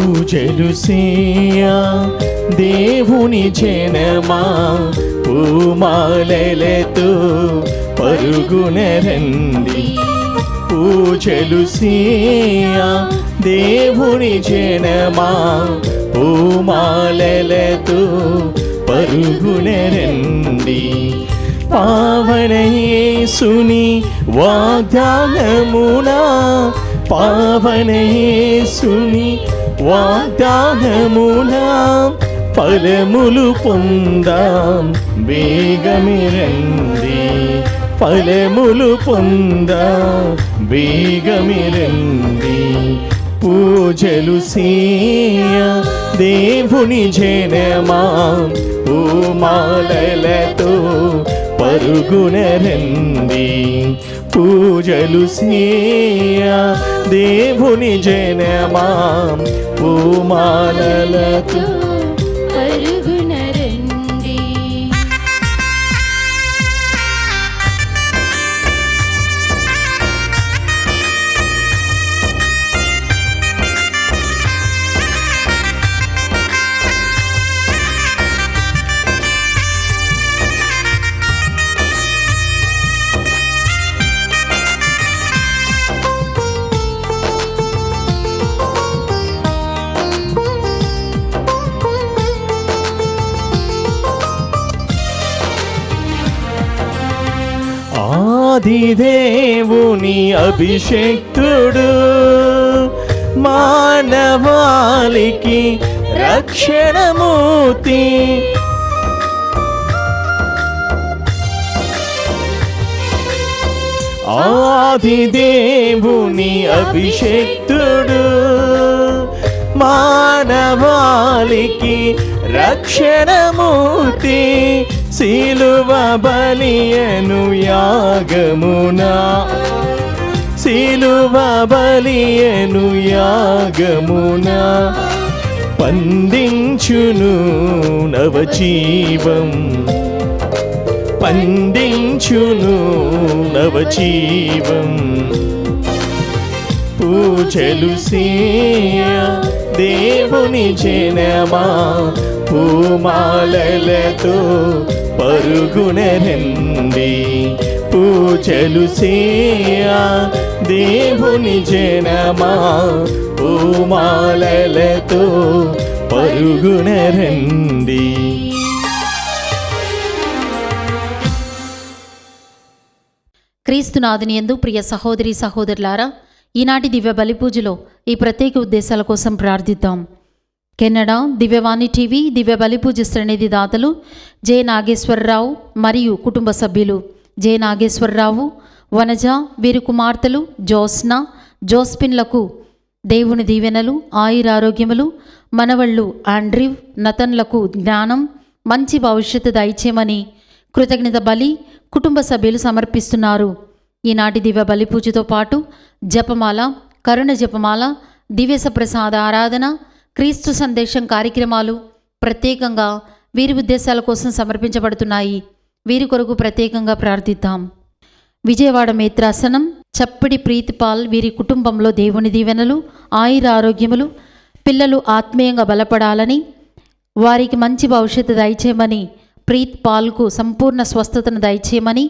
పూజలు సేయ దేవుని జనమా, పూమాలలతో పరుగున రండి. పూజలు సేయ దేవుని జనమా, పూమాలలతో పరుగున రండి. పావన యేసుని వాగ్దానమునా, పావన యేసుని వాగ్దానమునా ఫలములు పొందాం వేగమే రండి. ఫలములు పొందాం వేగమే రండి. పూజలు సేయ దేవుని జనమా, పూమాలలతో పరుగున రండి. పూజలు సేయ దేవుని జనమా, పూమాలలతో పరుగున రండి. ఆదిదేవుని అభిషేక్తుడు, మానవాళికి రక్షణమూర్తి. ఆదిదేవుని అభిషేక్తుడు, మానవాళికి రక్షణమూర్తి. సిలువ బలియను యాగమునా, సిలువ బలియను యాగమునా పండించును నవజీవం, పండించును నవజీవం. పూజలు సేయ దేవుని జనమా, పూమాలలతో పరుగున రండి. పూజలు సేయ దేవుని జనమా, పూమాలలతో పరుగున రండి. క్రీస్తునాథుని యందు ప్రియ సహోదరి సహోదరులారా, ఈనాటి దివ్య బలి పూజలో ఈ ప్రత్యేక ఉద్దేశాల కోసం ప్రార్థిద్దాం. కెనడా దివ్యవాణి టీవీ దివ్య బలి పూజ శ్రేణిధి దాతలు జె నాగేశ్వరరావు మరియు కుటుంబ సభ్యులు జె నాగేశ్వరరావు, వనజ, వీరి కుమార్తెలు జోస్న, జోస్పిన్లకు దేవుని దీవెనలు, ఆయురారోగ్యములు, మనవళ్ళు ఆండ్రివ్, నతన్లకు జ్ఞానం, మంచి భవిష్యత్తు దయచేయమని కృతజ్ఞత బలి కుటుంబ సభ్యులు సమర్పిస్తున్నారు. ఈనాటి దివ్య బలి పూజతో పాటు జపమాల, కరుణ జపమాల, దివ్య ప్రసాద ఆరాధన, క్రీస్తు సందేశం కార్యక్రమాలు ప్రత్యేకంగా వీరి ఉద్దేశాల కోసం సమర్పించబడుతున్నాయి. వీరి కొరకు ప్రత్యేకంగా ప్రార్థిద్దాం. విజయవాడ మేత్రాసనం చప్పిడి ప్రీతిపాల్, వీరి కుటుంబంలో దేవుని దీవెనలు, ఆయుర ఆరోగ్యములు, పిల్లలు ఆత్మీయంగా బలపడాలని, వారికి మంచి భవిష్యత్తు దయచేయమని, ప్రీత్ పాల్కు సంపూర్ణ స్వస్థతను దయచేయమని,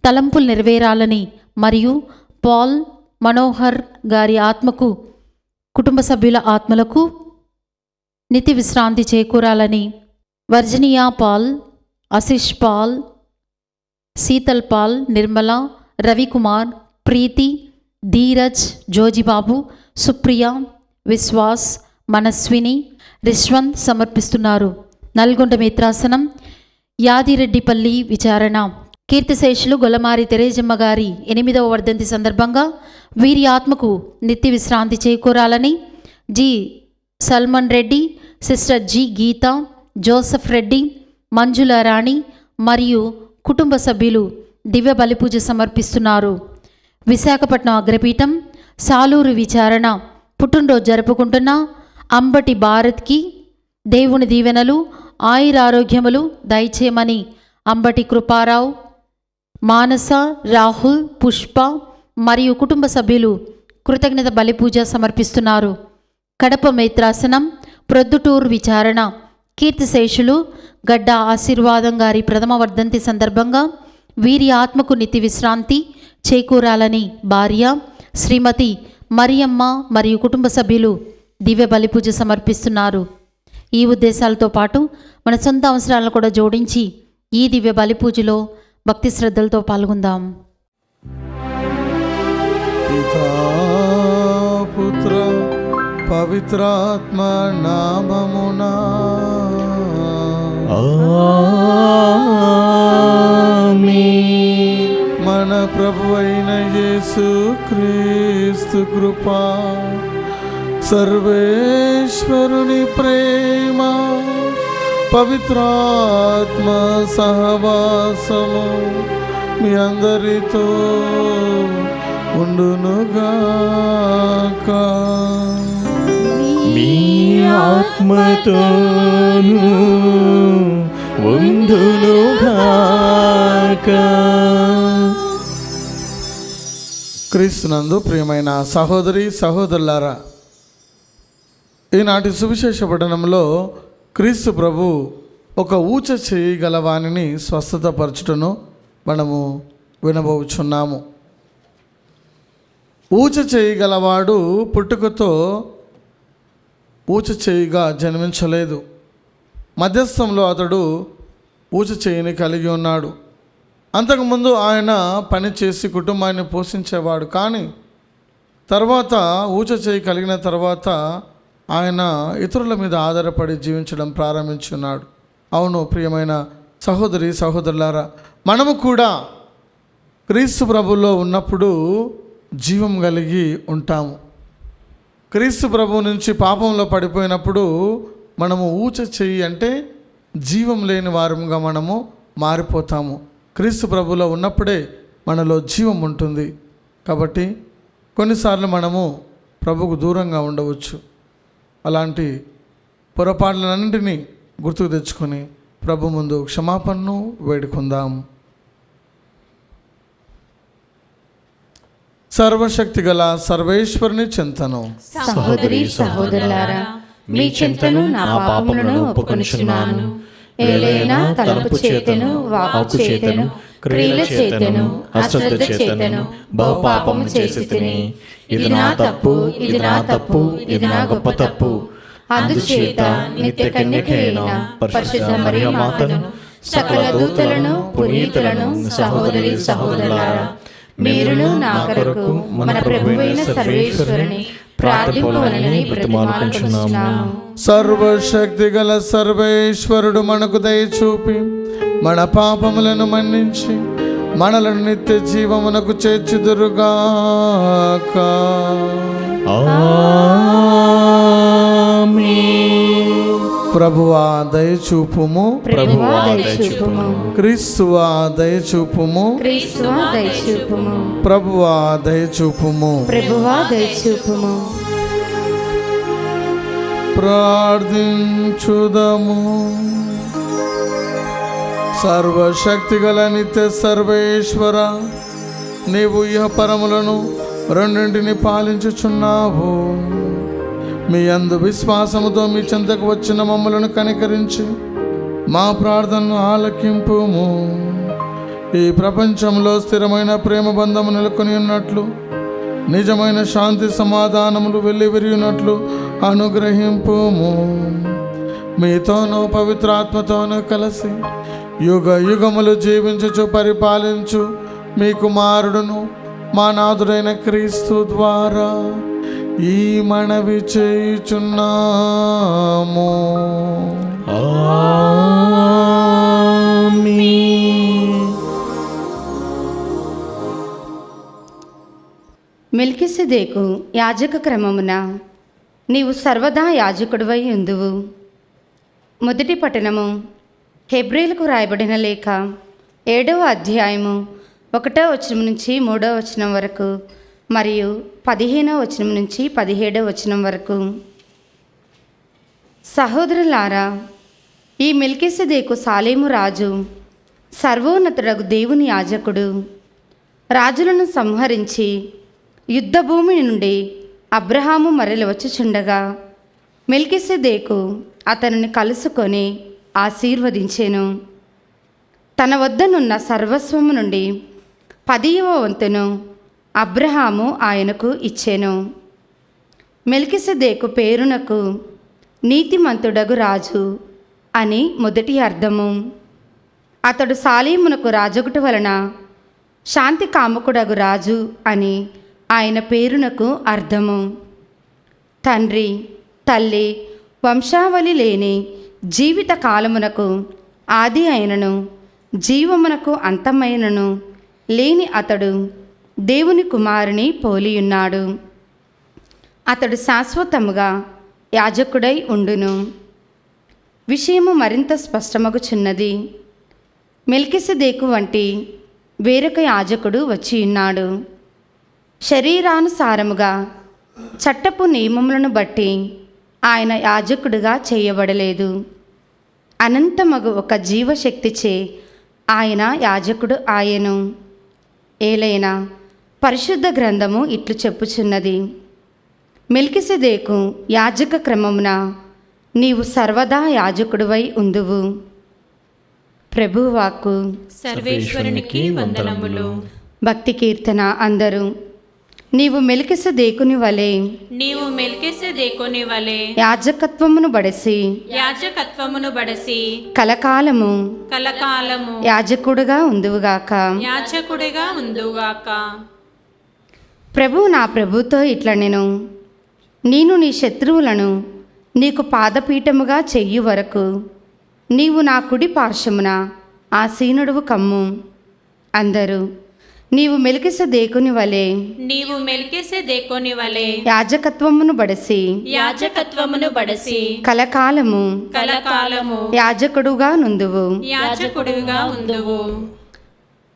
తలంపులు నెరవేరాలని, మరియు పాల్ మనోహర్ గారి ఆత్మకు, కుటుంబ సభ్యుల ఆత్మలకు నిత్య విశ్రాంతి చేకూరాలని, Virginia Paul, Ashish Paul, Sheetal Paul, Nirmala, Ravikumar, Preethi, Dheeraj, Jojibabu, Supriya, Vishwas, Manasvini, Rishvanth సమర్పిస్తున్నారు. నల్గొండ మిత్రాసనం యాదిరెడ్డిపల్లి విచారణ కీర్తిశేషులు గొల్లమారి తెరేజమ్మ గారి 8వ వర్ధంతి సందర్భంగా వీరి ఆత్మకు నిత్య విశ్రాంతి చేకూరాలని, G Salman Reddy, sister G Geetha, Joseph Reddy, Manjula Rani మరియు కుటుంబ సభ్యులు దివ్య బలిపూజ సమర్పిస్తున్నారు. విశాఖపట్నం అగ్రపీఠం సాలూరు విచారణ పుట్టినరోజు జరుపుకుంటున్న అంబటి భారత్కి దేవుని దీవెనలు, ఆయురారోగ్యములు దయచేయమని అంబటి కృపారావు, మానస, రాహుల్, పుష్ప మరియు కుటుంబ సభ్యులు కృతజ్ఞత బలిపూజ సమర్పిస్తున్నారు. కడప మేత్రాసనం, ప్రొద్దుటూరు విచారణ, కీర్తిశేషులు గడ్డ ఆశీర్వాదం గారి ప్రథమ వర్ధంతి సందర్భంగా వీరి ఆత్మకు నిత్య విశ్రాంతి చేకూరాలని భార్య శ్రీమతి మరియమ్మ మరియు కుటుంబ సభ్యులు దివ్య బలిపూజ సమర్పిస్తున్నారు. ఈ ఉద్దేశాలతో పాటు మన సొంత అవసరాలను కూడా జోడించి ఈ దివ్య బలిపూజలో భక్తి శ్రద్ధలతో పాల్గొందాం. పితా పుత్ర పవిత్రాత్మ నామమునా ఆమేన్. మన ప్రభువైన యేసు క్రీస్తు కృపా, సర్వేశ్వరుని ప్రేమ, పవిత్రాత్మ సహవాసము మీ అందరితో ఉండునుగాక. మీ ఆత్మతోను ఉండునుగాక. క్రీస్తునందు ప్రియమైన సహోదరి సహోదరులారా, ఈనాటి సువిశేష పఠనంలో క్రీస్తు ప్రభు ఒక ఊచ చేయగల వానిని స్వస్థతపరచుటను మనము వినబోచున్నాము. ఊచ చేయగలవాడు పుట్టుకతో ఊచ చేయిగా జన్మించలేదు. మధ్యస్థంలో అతడు ఊచ చేయిని కలిగి ఉన్నాడు. అంతకుముందు ఆయన పని చేసి కుటుంబాన్ని పోషించేవాడు. కానీ తర్వాత ఊచ చేయి కలిగిన తర్వాత ఆయన ఇతరుల మీద ఆధారపడి జీవించడం ప్రారంభించున్నాడు. అవును ప్రియమైన సహోదరి సహోదరులారా, మనము కూడా క్రీస్తు ప్రభులో ఉన్నప్పుడు జీవం కలిగి ఉంటాము. క్రీస్తు ప్రభు నుంచి పాపంలో పడిపోయినప్పుడు మనము ఊచ చెయ్యి అంటే జీవం లేని వారముగా మనము మారిపోతాము. క్రీస్తు ప్రభులో ఉన్నప్పుడే మనలో జీవం ఉంటుంది. కాబట్టి కొన్నిసార్లు మనము ప్రభుకు దూరంగా ఉండవచ్చు. అలాంటి పొరపాట్లన్నింటినీ గుర్తుకు తెచ్చుకొని ప్రభు ముందు క్షమాపణను వేడుకుందాం. సర్వశక్తి గల సర్వేశ్వరుని చింతను, సహోదరి సహోదరులారా, మీ చింతను నా పాపములను ఒప్పుకొనుచున్నాను. ఏలైనా తలుపు చేతను, వాక్కు చేతను, క్రియల చేతను, అశ్రద్ధ చేతను బహుపాపము చేసి తిని, ఇది నా తప్పు, ఇది నా తప్పు, ఇది నా గొప్ప తప్పు. అందుచేత నిత్య కన్యకైన పరిశుద్ధ మరియ మాతను, సకల దూతలను, పునీతులను, సహోదరి సహోదరులారా, మీరును నా కొరకు మన ప్రభువైన సర్వేశ్వరుని ప్రార్థింపవలెనని బ్రతిమాలుకొనుచున్నాను. సర్వశక్తి గల సర్వేశ్వరుడు మనకు దయ చూపి మన పాపములను మన్నించి మనలను నిత్య జీవమునకు చేర్చుదురుగాక. ఆమేన్. ప్రభువా దయచూపుము, ప్రభువా దయచూపుము, క్రీస్తువా దయచూపుము, క్రీస్తువా దయచూపుము, ప్రభువా దయచూపుము. ప్రభువా దయచూపుము. ప్రార్థించుదము. సర్వశక్తి గల నిత్య సర్వేశ్వర, నీవు ఇహ పరములను రెండింటిని పాలించుచున్నావు. మీ యందు విశ్వాసముతో మీ చెంతకు వచ్చిన మమ్మలను కనికరించి మా ప్రార్థనను ఆలకింపుము. ఈ ప్రపంచంలో స్థిరమైన ప్రేమ బంధము నెలకొని ఉన్నట్లు, నిజమైన శాంతి సమాధానములు వెల్లివిరియున్నట్లు అనుగ్రహింపుము. మీతోనూ పవిత్రాత్మతోనూ కలిసి యుగ యుగములు జీవించుచు పరిపాలించు మీ కుమారుడును మా నాథుడైన క్రీస్తు ద్వారా ఈ మనవి చేయుచున్నాము. ఆమేన్. మెల్కిసెదెకు యాజక క్రమమున నీవు సర్వదా యాజకుడివై ఉందువు. మొదటి పట్టణము. హెబ్రీలకు రాయబడిన లేఖ 7వ అధ్యాయము 1వ వచనం నుంచి 3వ వచనం వరకు మరియు 15వ వచనం నుంచి 17వ వచనం వరకు. సహోదరులారా, ఈ మెల్కిసెదెకు సాలేము రాజు, సర్వోన్నతుడగు దేవుని యాజకుడు. రాజులను సంహరించి యుద్ధభూమి నుండి అబ్రహాము మరలి వచ్చుచుండగా మెల్కిసెదెకు అతనిని కలుసుకొని ఆశీర్వదించెను. తన వద్దనున్న సర్వస్వము నుండి 10వ వంతును అబ్రహాము ఆయనకు ఇచ్చెను. మెల్కిసెదెకు పేరునకు నీతిమంతుడగు రాజు అని మొదటి అర్థము. అతడు సాలేమునకు రాజగుట వలన శాంతి కాముకుడగు రాజు అని ఆయన పేరునకు అర్థము. తండ్రి తల్లి వంశావళి లేని జీవిత కాలమునకు ఆది అయినను జీవమునకు అంతమైనను లేని అతడు దేవుని కుమారుని పోలియున్నాడు. అతడు శాశ్వతముగా యాజకుడై ఉండును. విషయము మరింత స్పష్టమగుచున్నది. మెల్కిసెదెకు వంటి వేరొక యాజకుడు వచ్చియున్నాడు. శరీరానుసారముగా చట్టపు నియమములను బట్టి ఆయన యాజకుడిగా చేయబడలేదు. అనంతమగు ఒక జీవశక్తిచే ఆయన యాజకుడు ఆయను. ఏలైనా పరిశుద్ధ గ్రంథము ఇట్లు చెప్పుచున్నది, మెల్కిసెదెకు యాజక క్రమమున నీవు సర్వదా యాజకుడివై ఉందువు. ప్రభువాక్కు. సర్వేశ్వరునికి వందనములు. భక్తి కీర్తన. అందరూ నీవు మెల్కిసెదెకుని వలె యాజకత్వమును బడసి కలకాలము యాజకుడుగా ఉందువుగాక. ప్రభు నా ప్రభుతో ఇట్లనెను, నేను నీ శత్రువులను నీకు పాదపీఠముగా చెయ్యి వరకు నీవు నా కుడి పార్శ్వమున ఆసీనుడువు కమ్ము. అందరూ నీవు మెల్కిసెదెకుని వలె యాజకత్వమును బడసి కలకాలము యాజకుడుగా నుందువు.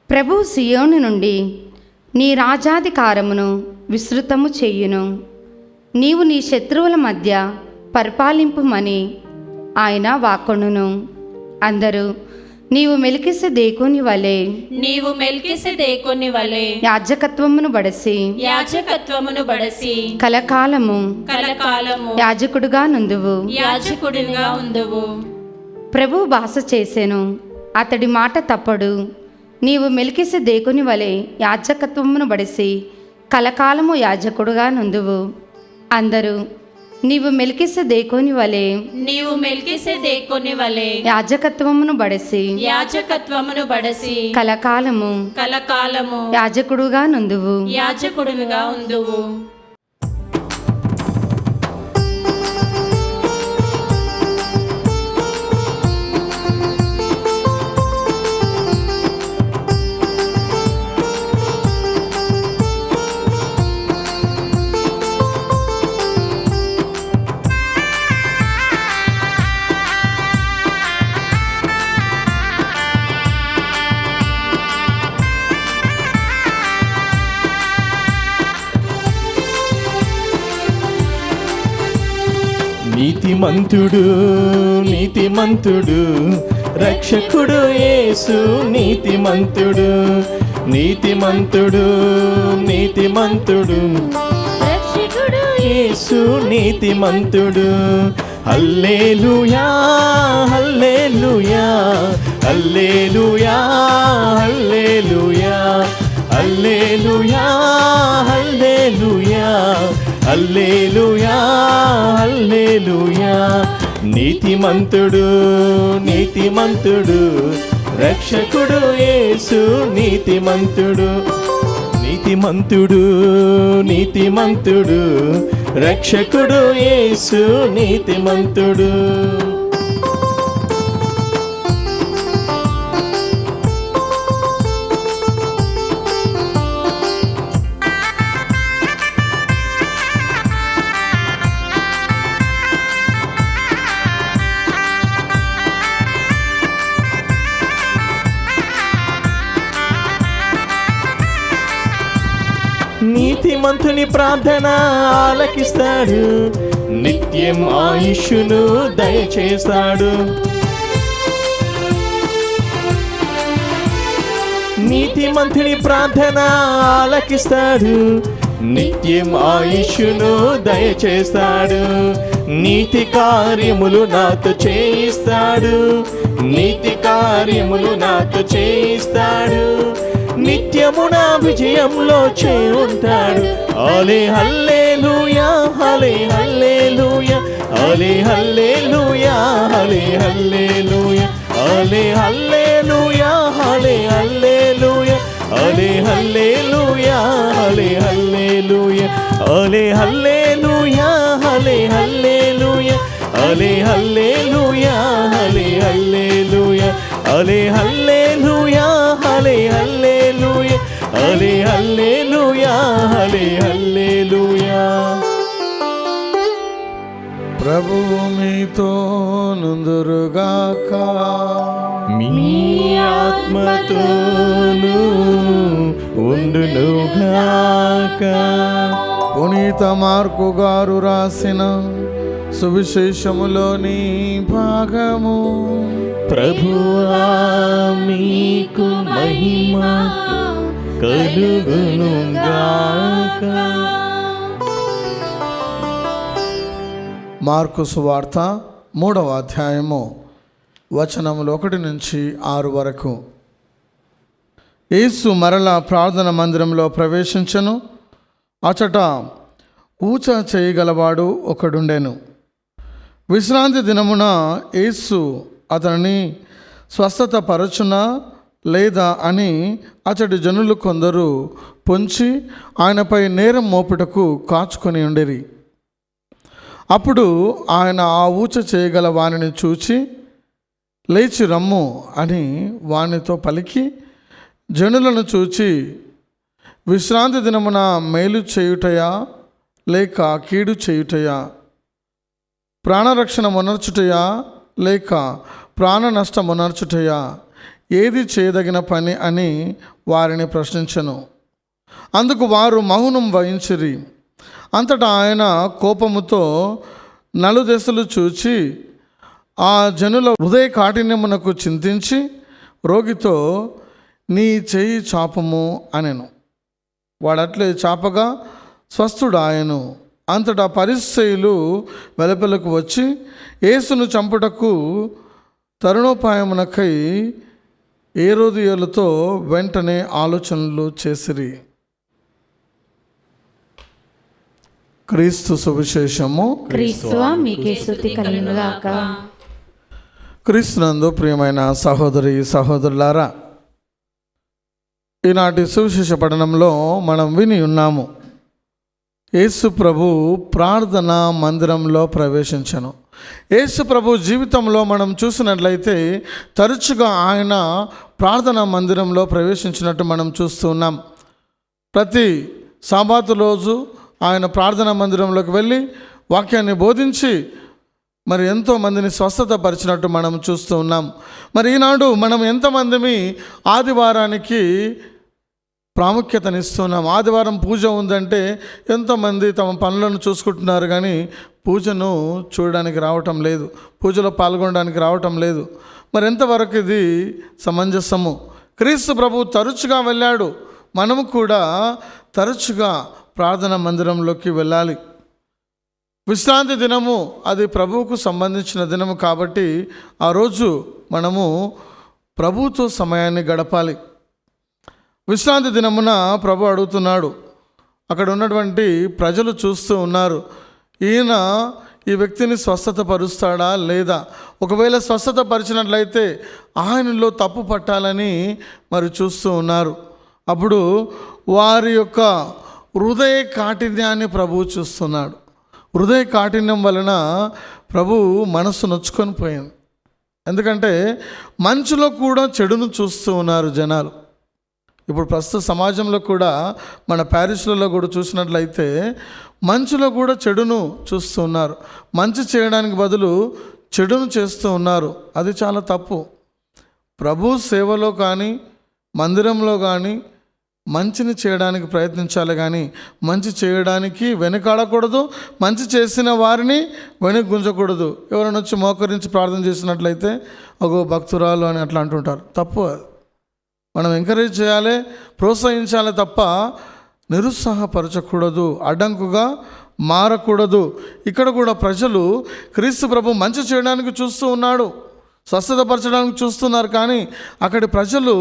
ప్రభు సియోను నుండి నీ రాజాధికారమును విస్తృతము చెయ్యును. నీవు నీ శత్రువుల మధ్య పరిపాలింపుమని ఆయన వాక్కొనును. అందరూ నీవు మెల్కిసెదెకుని వలె యాజకత్వమును బడసి కలకాలము యాజకుడుగా నుందువు. ప్రభు భాష చేసెను, అతడి మాట తప్పడు. నీవు మెల్కిసెదెకుని వలె యాజకత్వమును బడసి కలకాలము యాజకుడుగా నుందువు. అందరూ నీవు మెల్కిసెదెకుని వలె యాజకత్వమును బడసి కలకాలము యాజకుడుగా నుందువు. నీతిమంతుడు నీతిమంతుడు రక్షకుడు యేసు నీతిమంతుడు నీతిమంతుడు నీతిమంతుడు రక్షకుడు యేసు నీతిమంతుడు. హల్లెలూయా హల్లెలూయా హల్లెలూయా హల్లెలూయా హల్లెలూయా హల్లెలూయా హల్లెలూయా హల్లెలూయా. నీతిమంతుడు నీతిమంతుడు రక్షకుడు యేసు నీతిమంతుడు నీతిమంతుడు నీతిమంతుడు రక్షకుడు యేసు నీతిమంతుడు. నీతిమంతుని ప్రార్థన ఆలకిస్తాడు, నిత్యం ఆయుష్ను దయచేస్తాడు. నీతిమంతుని ప్రార్థన ఆలకిస్తాడు, నిత్యం ఆయుష్ను దయచేస్తాడు. నీతి కార్యములు నాతో చేయిస్తాడు, నీతి కార్యములు నాతో చేయిస్తాడు, నిత్యము నా విజయంలో చేయుంటాడు. హల్లే హల్లెలూయా, హల్లే హల్లెలూయా, హల్లే హల్లెలూయా, హల్లే హల్లెలూయా, హల్లే హల్లెలూయా, హల్లే హల్లెలూయా, హల్లే హల్లెలూయా, హల్లే హల్లెలూయా, హల్లే హల్లెలూయా, హల్లే హల్లెలూయా, హల్లే హల్లెలూయా, హల్లే హల్లెలూయా, హల్లే హల్లెలూయా, హల్లే హల్లెలూయా, హల్లే హల్లెలూయా, హల్లే హల్లెలూయా. ప్రభువు మీతో నుందురుగాక. మీ ఆత్మతోను ఉండునుగాక. పునీత మార్కు గారు రాసిన సువిశేషములోని భాగము. ప్రభువా మీకు మహిమ కలుగునుగాక. మార్కు సువార్త 3వ అధ్యాయము వచనములు 1 నుంచి 6 వరకు. యేసు మరలా ప్రార్థన మందిరంలో ప్రవేశించెను. అచట ఊచ చేయగలవాడు ఒకడుండెను. విశ్రాంతి దినమున యేసు అతనిని స్వస్థత పరచునా లేదా అని అతడి జనులు కొందరు పొంచి ఆయనపై నేరం మోపుటకు కాచుకొని ఉండిరి. అప్పుడు ఆయన ఆ ఊచ చేయగల వానిని చూచి, లేచి రమ్ము అని వానితో పలికి, జనులను చూచి, విశ్రాంతి దినమున మేలు చేయుటయా లేక కీడు చేయుటయా, ప్రాణరక్షణ మొనర్చుటయా లేక ప్రాణ నష్టమునర్చుటయా, ఏది చేయదగిన పని అని వారిని ప్రశ్నించెను. అందుకు వారు మౌనం వహించిరి. అంతటా ఆయన కోపముతో నలుదెసలు చూచి ఆ జనుల హృదయ కాఠిన్యమునకు చింతించి రోగితో, నీ చేయి చాపము అనెను. వాడట్లే చాపగా స్వస్థుడాయెను. అంతటా పరిసయ్యులు వెలుపలకు వచ్చి యేసును చంపుటకు తరుణోపాయమునకై హేరోదియులతో వెంటనే ఆలోచనలు చేసిరి. క్రీస్తు సువిశేషము. క్రీస్తువా మీకే స్తుతి కలుగునుగాక. క్రీస్తునందు ప్రియమైన సహోదరి సహోదరులారా, ఈనాటి సువిశేష పఠనంలో మనం విని ఉన్నాము, యేసు ప్రభు ప్రార్థన మందిరంలో ప్రవేశించెను. యేసు ప్రభు జీవితంలో మనం చూసినట్లయితే తరచుగా ఆయన ప్రార్థన మందిరంలో ప్రవేశించినట్టు మనం చూస్తూ ఉన్నాం. ప్రతి సాబాతు రోజు ఆయన ప్రార్థన మందిరంలోకి వెళ్ళి వాక్యాన్ని బోధించి మరి ఎంతోమందిని స్వస్థత పరిచినట్టు మనం చూస్తూ ఉన్నాం. మరి ఈనాడు మనం ఎంతమందిని ఆదివారానికి ప్రాముఖ్యతనిస్తున్నాం. ఆదివారం పూజ ఉందంటే ఎంతోమంది తమ పనులను చూసుకుంటున్నారు, కానీ పూజను చూడడానికి రావటం లేదు, పూజలో పాల్గొనడానికి రావటం లేదు. మరి ఎంతవరకు ఇది సమంజసము? క్రీస్తు ప్రభు తరచుగా వెళ్ళాడు, మనము కూడా తరచుగా ప్రార్థన మందిరంలోకి వెళ్ళాలి. విశ్రాంతి దినము అది ప్రభువుకు సంబంధించిన దినము కాబట్టి ఆ రోజు మనము ప్రభువుతో సమయాన్ని గడపాలి. విశ్రాంతి దినమున ప్రభు అడుగుతున్నాడు. అక్కడ ఉన్నటువంటి ప్రజలు చూస్తూ ఉన్నారు, ఈయన ఈ వ్యక్తిని స్వస్థత పరుస్తాడా లేదా, ఒకవేళ స్వస్థత పరిచినట్లయితే ఆయనలో తప్పు పట్టాలని మరి చూస్తూ ఉన్నారు. అప్పుడు వారి యొక్క హృదయ కాఠిన్యాన్ని ప్రభువు చూస్తున్నాడు. హృదయ కాఠిన్యం వలన ప్రభు మనస్సు నొచ్చుకొని పోయింది. ఎందుకంటే మంచులో కూడా చెడును చూస్తూ ఉన్నారు జనాలు. ఇప్పుడు ప్రస్తుత సమాజంలో కూడా మన ప్యారిస్లలో కూడా చూసినట్లయితే మంచులో కూడా చెడును చూస్తూ ఉన్నారు. మంచి చేయడానికి బదులు చెడును చేస్తూ ఉన్నారు. అది చాలా తప్పు. ప్రభు సేవలో కానీ మందిరంలో కానీ మంచిని చేయడానికి ప్రయత్నించాలి, కానీ మంచి చేయడానికి వెనుకాడకూడదు, మంచి చేసిన వారిని వెనక్కి గుంజకూడదు. ఎవరైనా వచ్చి మోకరించి ప్రార్థన చేసినట్లయితే ఒక భక్తురాలు అని అట్లా అంటుంటారు. తప్పు. మనం ఎంకరేజ్ చేయాలి, ప్రోత్సహించాలి తప్ప నిరుత్సాహపరచకూడదు, అడ్డంకుగా మారకూడదు. ఇక్కడ కూడా ప్రజలు క్రీస్తు ప్రభు మంచి చేయడానికి చూస్తూ ఉన్నాడు, స్వస్థతపరచడానికి చూస్తున్నారు, కానీ అక్కడి ప్రజలు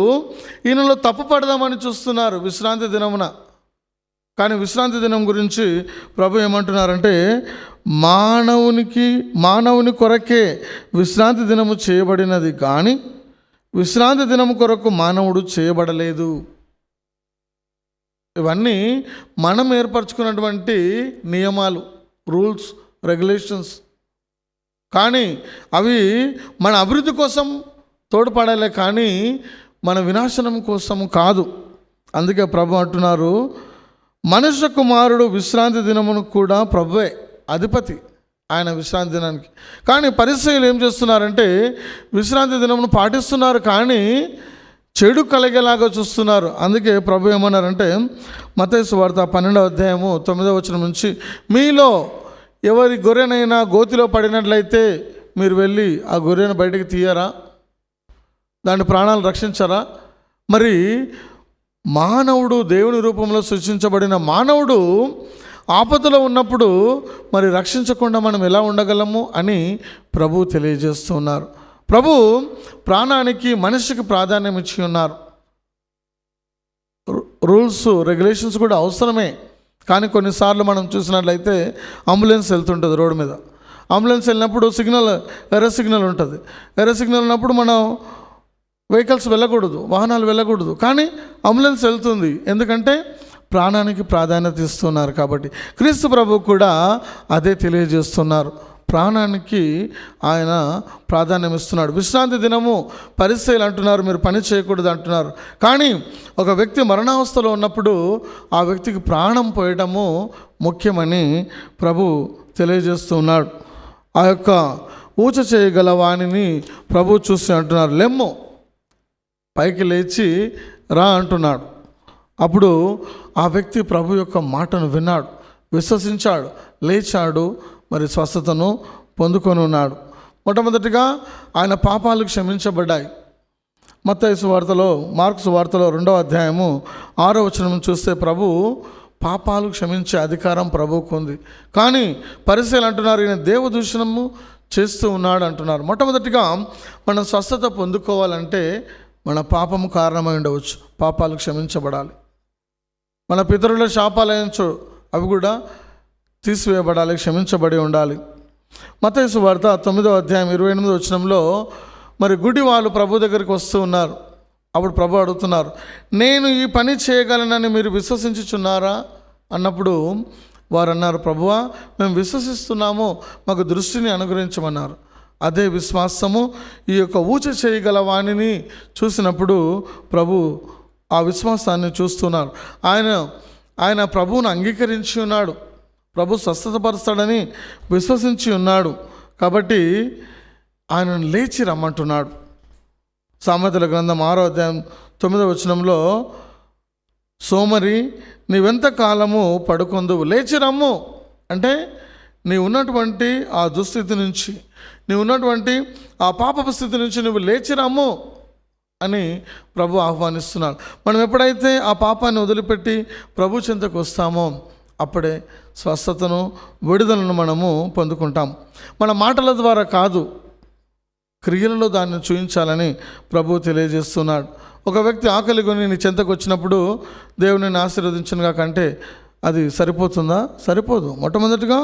ఈయనలో తప్పు పడదామని చూస్తున్నారు విశ్రాంతి దినమున. కానీ విశ్రాంతి దినం గురించి ప్రభు ఏమంటున్నారంటే, మానవుని కొరకే విశ్రాంతి దినము చేయబడినది, కానీ విశ్రాంతి దినము కొరకు మానవుడు చేయబడలేదు. ఇవన్నీ మనం ఏర్పరచుకున్నటువంటి నియమాలు, రూల్స్, రెగ్యులేషన్స్. కానీ అవి మన అభివృద్ధి కోసం తోడ్పడాలి, కానీ మన వినాశనం కోసం కాదు. అందుకే ప్రభు అంటున్నారు, మనుష్య కుమారుడు విశ్రాంతి దినమును కూడా ప్రభువే అధిపతి, ఆయన విశ్రాంతి దినానికి. కానీ పరిసయ్యులు ఏం చేస్తున్నారంటే విశ్రాంతి దినమును పాటిస్తున్నారు, కానీ చెడు కలిగేలాగా చూస్తున్నారు. అందుకే ప్రభు ఏమన్నారంటే మత్తయి సువార్త 12వ అధ్యాయము 9వ వచనం నుంచి, మీలో ఎవరి గొర్రెనైనా గోతిలో పడినట్లయితే మీరు వెళ్ళి ఆ గొర్రెను బయటికి తీయరా, దాని ప్రాణాలు రక్షించరా? మరి మానవుడు, దేవుని రూపంలో సృష్టించబడిన మానవుడు ఆపదలో ఉన్నప్పుడు మరి రక్షించకుండా మనం ఎలా ఉండగలము అని ప్రభు తెలియజేస్తున్నారు. ప్రభు ప్రాణానికి, మనిషికి ప్రాధాన్యం ఇచ్చి ఉన్నారు. రూల్స్, రెగ్యులేషన్స్ కూడా అవసరమే, కానీ కొన్నిసార్లు మనం చూసినట్లయితే అంబులెన్స్ వెళ్తుంటుంది రోడ్డు మీద. అంబులెన్స్ వెళ్ళినప్పుడు ఎర్ర సిగ్నల్ ఉంటుంది. ఎర్ర సిగ్నల్ ఉన్నప్పుడు మనం వెహికల్స్ వెళ్ళకూడదు, వాహనాలు వెళ్ళకూడదు, కానీ అంబులెన్స్ వెళ్తుంది. ఎందుకంటే ప్రాణానికి ప్రాధాన్యత ఇస్తున్నారు. కాబట్టి క్రీస్తు ప్రభు కూడా అదే తెలియజేస్తున్నారు, ప్రాణానికి ఆయన ప్రాధాన్యం ఇస్తున్నాడు. విశ్రాంతి దినము పరిసయ్యులు అంటున్నారు మీరు పని చేయకూడదు అంటున్నారు, కానీ ఒక వ్యక్తి మరణావస్థలో ఉన్నప్పుడు ఆ వ్యక్తికి ప్రాణం పోయడము ముఖ్యమని ప్రభు తెలియజేస్తూ ఉన్నాడు. ఆ యొక్క ఊచ చేయగల వాణిని ప్రభు చూసి అంటున్నారు, లెమ్ము, పైకి లేచి రా అంటున్నాడు. అప్పుడు ఆ వ్యక్తి ప్రభు యొక్క మాటను విన్నాడు, విశ్వసించాడు, లేచాడు, మరి స్వస్థతను పొందుకొని ఉన్నాడు. మొట్టమొదటిగా ఆయన పాపాలు క్షమించబడ్డాయి. మత్తయి సువార్తలో, మార్కు సువార్తలో 2వ అధ్యాయము 6వ వచనం చూస్తే ప్రభు పాపాలు క్షమించే అధికారం ప్రభువుకు ఉంది. కానీ పరిసయ్యులు అంటున్నారు ఈయన దేవదూషణము చేస్తూ ఉన్నాడు అంటున్నారు. మొట్టమొదటిగా మనం స్వస్థత పొందుకోవాలంటే మన పాపము కారణమై ఉండవచ్చు, పాపాలు క్షమించబడాలి. మన పితరుల శాపాలయంచు అవి కూడా తీసివేయబడాలి, క్షమించబడి ఉండాలి. మత్తయి సువార్త 9వ అధ్యాయం 28వ వచనంలో మరి గుడి వాళ్ళు ప్రభు దగ్గరికి వస్తూ ఉన్నారు. అప్పుడు ప్రభు అడుగుతున్నారు, నేను ఈ పని చేయగలనని మీరు విశ్వసించుచున్నారా అన్నప్పుడు వారు అన్నారు, ప్రభువా మేము విశ్వసిస్తున్నాము, మాకు దృష్టిని అనుగ్రహించమన్నారు. అదే విశ్వాసము ఈ యొక్క ఊచ చేయగల వాణిని చూసినప్పుడు ప్రభు ఆ విశ్వాసాన్ని చూస్తున్నారు. ఆయన ప్రభువును అంగీకరించి ఉన్నాడు, ప్రభు స్వస్థతపరుస్తాడని విశ్వసించి ఉన్నాడు. కాబట్టి ఆయనను లేచి రమ్మంటున్నాడు. సామెతల గ్రంథం 6వ అధ్యాయం 9వ వచనంలో, సోమరి నీవెంత కాలము పడుకొందువు, లేచి రమ్ము అంటే నీ ఉన్నటువంటి ఆ దుస్థితి నుంచి, నీ ఉన్నటువంటి ఆ పాపపు స్థితి నుంచి నువ్వు లేచి రమ్ము అని ప్రభు ఆహ్వానిస్తున్నాడు. మనం ఎప్పుడైతే ఆ పాపాన్ని వదిలిపెట్టి ప్రభు చెంతకు వస్తామో అప్పుడే స్వస్థతను, విడుదలను మనము పొందుకుంటాం. మన మాటల ద్వారా కాదు, క్రియలలో దాన్ని చూపించాలని ప్రభు తెలియజేస్తున్నాడు. ఒక వ్యక్తి ఆకలి కొని నీ చెంతకు వచ్చినప్పుడు దేవుని ఆశీర్వదించునుగా కంటే అది సరిపోతుందా? సరిపోదు. మొట్టమొదటిగా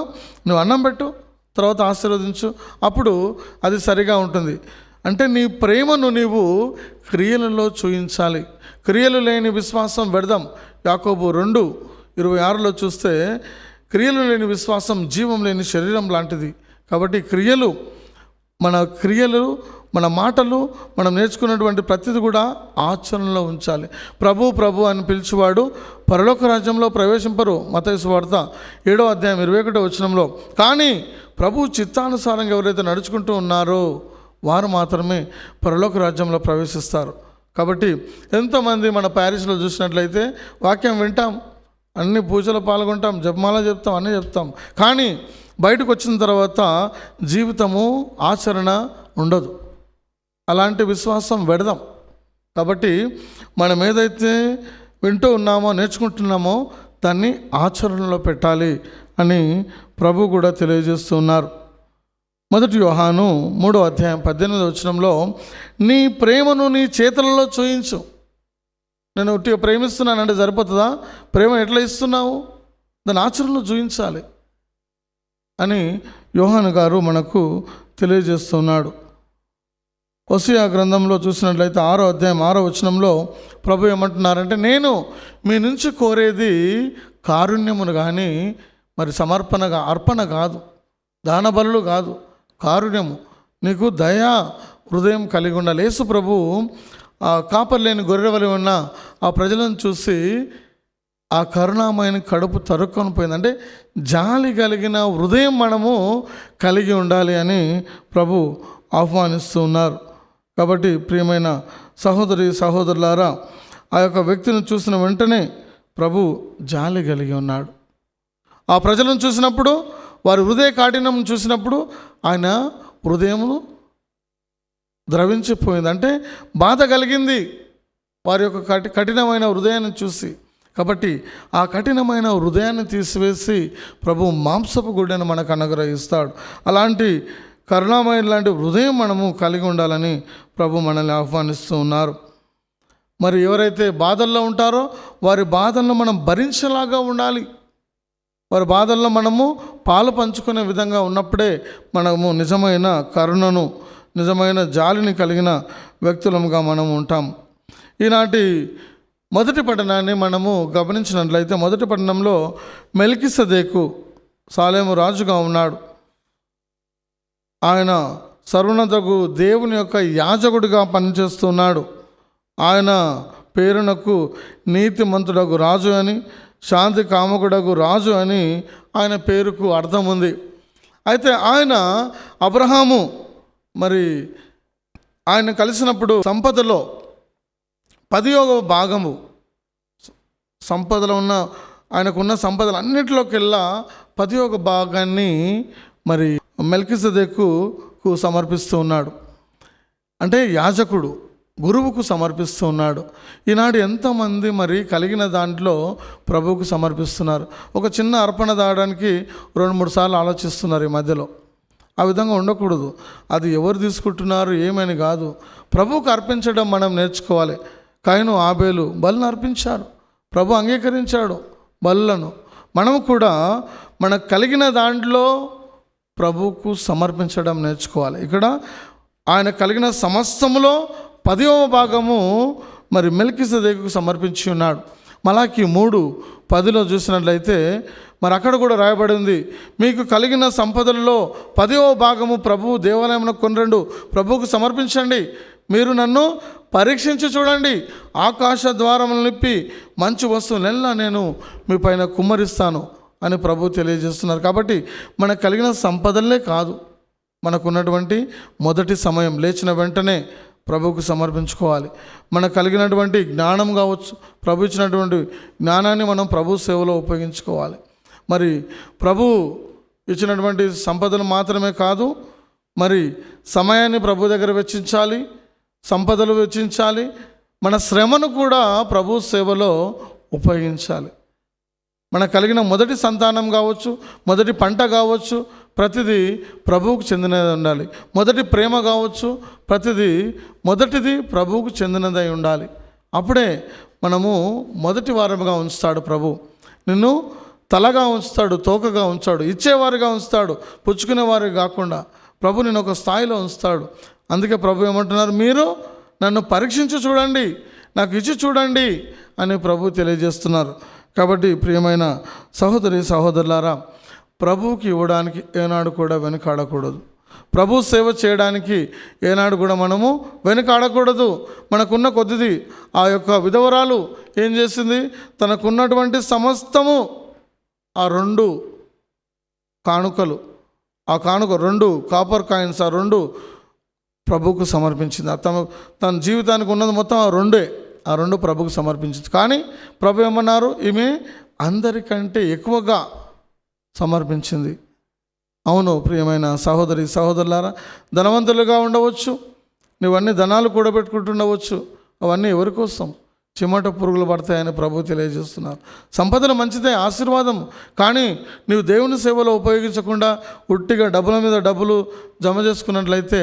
నువ్వు అన్నం పెట్టు, తర్వాత ఆశీర్వదించు, అప్పుడు అది సరిగా ఉంటుంది. అంటే నీ ప్రేమను నీవు క్రియలలో చూపించాలి. క్రియలు లేని విశ్వాసం వ్యర్థం. యాకోబు 2:26లో చూస్తే క్రియలు లేని విశ్వాసం జీవం లేని శరీరం లాంటిది. కాబట్టి క్రియలు, మన మాటలు, మనం నేర్చుకున్నటువంటి ప్రతిది కూడా ఆచరణలో ఉంచాలి. ప్రభు అని పిలిచేవాడు పరలోక రాజ్యంలో ప్రవేశింపరు. మత్తయి సువార్త 7వ అధ్యాయం 21వ వచనంలో. కానీ ప్రభు చిత్తానుసారంగా ఎవరైతే నడుచుకుంటూ ఉన్నారో వారు మాత్రమే పరలోక రాజ్యంలో ప్రవేశిస్తారు. కాబట్టి ఎంతోమంది మన ప్యారిస్లో చూసినట్లయితే వాక్యం వింటాం, అన్ని పూజలు పాల్గొంటాం, జపమాల చెప్తాం, అన్నీ చెప్తాం, కానీ బయటకు వచ్చిన తర్వాత జీవితము, ఆచరణ ఉండదు. అలాంటి విశ్వాసం వెడదాం. కాబట్టి మనం ఏదైతే వింటూ ఉన్నామో, నేర్చుకుంటున్నామో దాన్ని ఆచరణలో పెట్టాలి. అని ప్రభు కూడా తెలియజేస్తున్నారు. 1 యోహాను 3వ అధ్యాయం 18వ వచనంలో, నీ ప్రేమను నీ చేతులలో చూయించు. నేను ఒట్టిగా ప్రేమిస్తున్నానంటే సరిపోతుందా? ప్రేమ ఎట్లా ఇస్తున్నావు? దాని ఆచరణలో చూయించాలి అని యోహాను గారు మనకు తెలియజేస్తున్నాడు. హోషేయ గ్రంథంలో చూసినట్లయితే 6వ అధ్యాయం 6వ వచనంలో ప్రభు ఏమంటున్నారంటే, నేను మీ నుంచి కోరేది కారుణ్యమును కానీ మరి సమర్పణగా అర్పణ కాదు, దాన బలులు కాదు, కారుణ్యము. నీకు దయా హృదయం కలిగి ఉండాలి. యేసు ప్రభు కాపర్లేని గొర్రె వలె ఉన్న ఆ ప్రజలను చూసి ఆ కరుణామయని కడుపు తరుక్కొని పోయింది. అంటే జాలి కలిగిన హృదయం మనము కలిగి ఉండాలి అని ప్రభు ఆహ్వానిస్తూ ఉన్నారు. కాబట్టి ప్రియమైన సహోదరి సహోదరులారా, ఆ యొక్క వ్యక్తిని చూసిన వెంటనే ప్రభు జాలి కలిగి ఉన్నాడు. ఆ ప్రజలను చూసినప్పుడు, వారి హృదయ కాఠిన్యం చూసినప్పుడు ఆయన హృదయము ద్రవించిపోయింది. అంటే బాధ కలిగింది వారి యొక్క కఠినమైన హృదయాన్ని చూసి. కాబట్టి ఆ కఠినమైన హృదయాన్ని తీసివేసి ప్రభు మాంసపు గుడ్డను మనకు అనుగ్రహిస్తాడు. అలాంటి కరుణామయ లాంటి హృదయం మనము కలిగి ఉండాలని ప్రభు మనల్ని ఆహ్వానిస్తూ ఉన్నారు. మరి ఎవరైతే బాధల్లో ఉంటారో వారి బాధలను మనం భరించేలాగా ఉండాలి. వారి బాధల్లో మనము పాలు పంచుకునే విధంగా ఉన్నప్పుడే మనము నిజమైన కరుణను, నిజమైన జాలిని కలిగిన వ్యక్తులముగా మనం ఉంటాం. ఈనాటి మొదటి పట్టణాన్ని మనము గమనించినట్లయితే, మొదటి పట్టణంలో మెల్కిసెదెకు సాలేము రాజుగా ఉన్నాడు. ఆయన సర్వోన్నతకు దేవుని యొక్క యాజకుడిగా పనిచేస్తున్నాడు. ఆయన పేరునకు నీతిమంతుడగు రాజు అని, శాంతి కామకుడగు రాజు అని ఆయన పేరుకు అర్థం ఉంది. అయితే ఆయన అబ్రహాము మరి ఆయన కలిసినప్పుడు సంపదలో 10వ భాగము, సంపదలో ఉన్న ఆయనకున్న సంపదలు అన్నిటిలోకెల్లా 10వ భాగాన్ని మరి మెల్కిసెదెకు సమర్పిస్తూ ఉన్నాడు. అంటే యాజకుడు గురువుకు సమర్పిస్తూ ఉన్నాడు. ఈనాడు ఎంతమంది మరి కలిగిన దాంట్లో ప్రభువుకు సమర్పిస్తున్నారు. ఒక చిన్న అర్పణ దాయడానికి 2-3 సార్లు ఆలోచిస్తున్నారు ఈ మధ్యలో. ఆ విధంగా ఉండకూడదు. అది ఎవరు తీసుకుంటున్నారు ఏమని కాదు, ప్రభువుకు అర్పించడం మనం నేర్చుకోవాలి. కయీను ఆబేలు బలులను అర్పించారు, ప్రభు అంగీకరించాడు బలులను. మనము కూడా మనకు కలిగిన దాంట్లో ప్రభువుకు సమర్పించడం నేర్చుకోవాలి. ఇక్కడ ఆయన కలిగిన సమస్తములో 10వ భాగము మరి మెల్కిసెదెకుకు సమర్పించి ఉన్నాడు. మలాకి 3:10 చూసినట్లయితే మరి అక్కడ కూడా రాయబడింది, మీకు కలిగిన సంపదలలో 10వ భాగము ప్రభువు దేవాలయమునకు కొనరండు, ప్రభువుకు సమర్పించండి. మీరు నన్ను పరీక్షించి చూడండి, ఆకాశ ద్వారములను నిప్పి మంచి వస్తువులెల్లా నేను మీ పైన కుమ్మరిస్తాను అని ప్రభు తెలియజేస్తున్నారు. కాబట్టి మనకు కలిగిన సంపదలే కాదు, మనకున్నటువంటి మొదటి సమయం లేచిన వెంటనే ప్రభువుకు సమర్పించుకోవాలి. మనకు కలిగినటువంటి జ్ఞానం కావచ్చు, ప్రభు ఇచ్చినటువంటి జ్ఞానాన్ని మనం ప్రభు సేవలో ఉపయోగించుకోవాలి. మరి ప్రభు ఇచ్చినటువంటి సంపదలు మాత్రమే కాదు, మరి సమయాన్ని ప్రభు దగ్గర వెచ్చించాలి, సంపదలు వెచ్చించాలి, మన శ్రమను కూడా ప్రభు సేవలో ఉపయోగించాలి. మనకు కలిగిన మొదటి సంతానం కావచ్చు, మొదటి పంట కావచ్చు, ప్రతిదీ ప్రభువుకు చెందినది ఉండాలి. మొదటి ప్రేమ కావచ్చు, మొదటిది ప్రభువుకు చెందినదై ఉండాలి. అప్పుడే మనము మొదటి వారముగా ఉంచుతాడు ప్రభు. నిన్ను తలగా ఉంచుతాడు, తోకగా ఉంచాడు, ఇచ్చేవారుగా ఉంచుతాడు, పుచ్చుకునేవారు కాకుండా ప్రభు నేను ఒక స్థాయిలో ఉంచుతాడు. అందుకే ప్రభు ఏమంటున్నారు, మీరు నన్ను పరీక్షించి చూడండి, నాకు ఇచ్చి చూడండి అని ప్రభు తెలియజేస్తున్నారు. కాబట్టి ప్రియమైన సహోదరి సహోదరులారా, ప్రభువుకి ఇవ్వడానికి ఏనాడు కూడా వెనుకాడకూడదు. ప్రభు సేవ చేయడానికి ఏనాడు కూడా మనము వెనుకాడకూడదు. మనకున్న కొద్దిది ఆ యొక్క విధవరాలు ఏం చేసింది, తనకున్నటువంటి సమస్తము ఆ 2 కానుకలు, ఆ కానుక 2 కాపర్ కాయిన్స్, ఆ 2 ప్రభువుకు సమర్పించింది. తన జీవితానికి ఉన్నది మొత్తం ఆ 2 ప్రభువుకు సమర్పించింది. కానీ ప్రభు ఏమన్నారు, ఈమె అందరికంటే ఎక్కువగా సమర్పించింది. అవును ప్రియమైన సహోదరి సహోదరులారా, ధనవంతులుగా ఉండవచ్చు, నువ్వన్నీ ధనాలు కూడబెట్టుకుంటుండవచ్చు, అవన్నీ ఎవరి కోసం? చిమట పురుగులు పడతాయని ప్రభు తెలియజేస్తున్నారు. సంపదలు మంచిదే, ఆశీర్వాదం. కానీ నీవు దేవుని సేవలో ఉపయోగించకుండా ఉట్టిగా డబ్బుల మీద డబ్బులు జమ చేసుకున్నట్లయితే